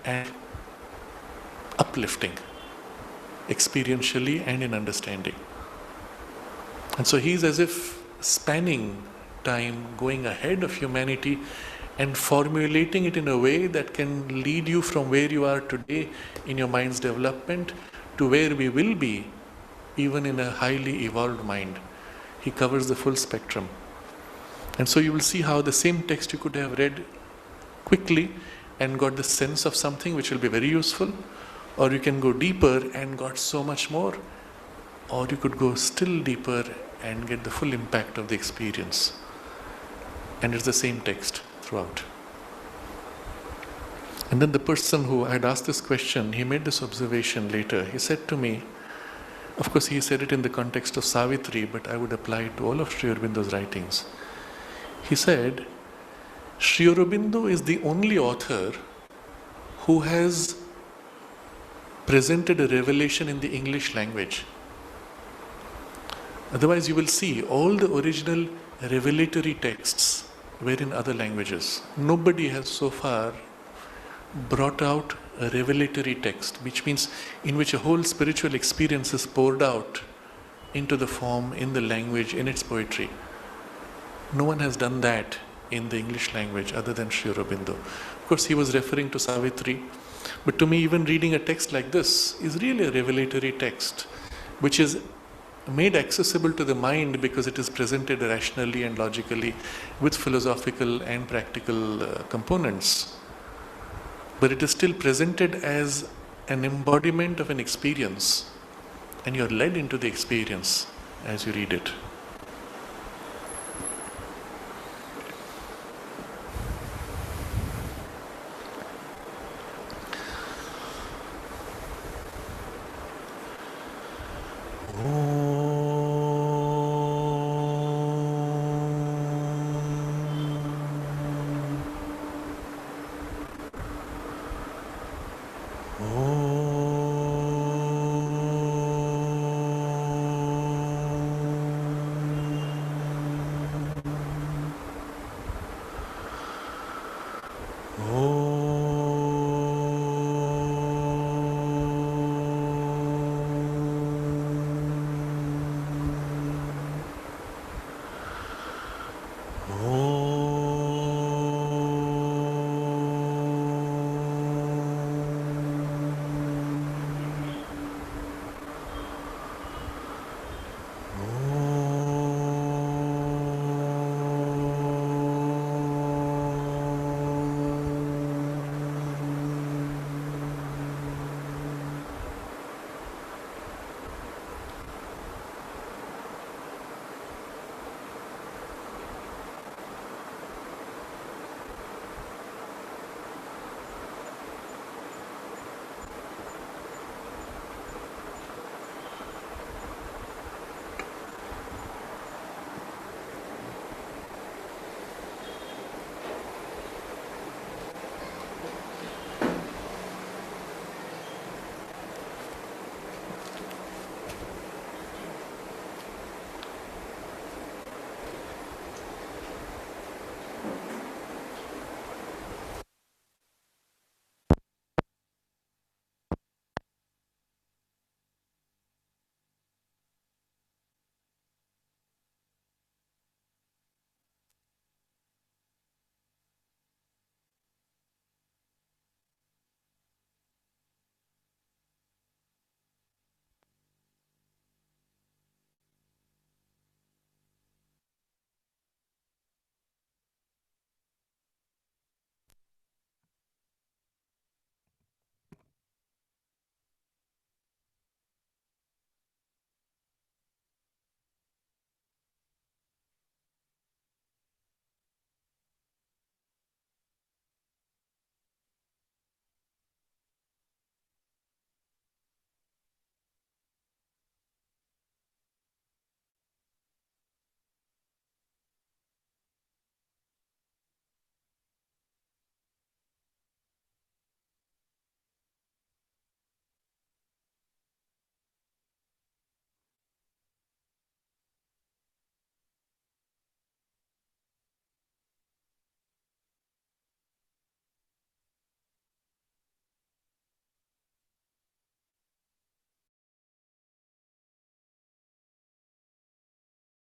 and uplifting, experientially and in understanding. And so he's as if spanning time, going ahead of humanity and formulating it in a way that can lead you from where you are today in your mind's development to where we will be, even in a highly evolved mind. He covers the full spectrum. And so you will see how the same text you could have read quickly and got the sense of something which will be very useful, or you can go deeper and got so much more, or you could go still deeper and get the full impact of the experience. And it's the same text throughout. And then the person who had asked this question, he made this observation later. He said to me, of course he said it in the context of Savitri, but I would apply it to all of Sri Aurobindo's writings. He said, Sri Aurobindo is the only author who has presented a revelation in the English language. Otherwise you will see all the original revelatory texts were in other languages. Nobody has so far brought out a revelatory text, which means in which a whole spiritual experience is poured out into the form, in the language, in its poetry. No one has done that in the English language other than Sri Aurobindo. Of course, he was referring to Savitri, but to me, even reading a text like this is really a revelatory text, which is made accessible to the mind because it is presented rationally and logically with philosophical and practical components. But it is still presented as an embodiment of an experience, and you are led into the experience as you read it. Oh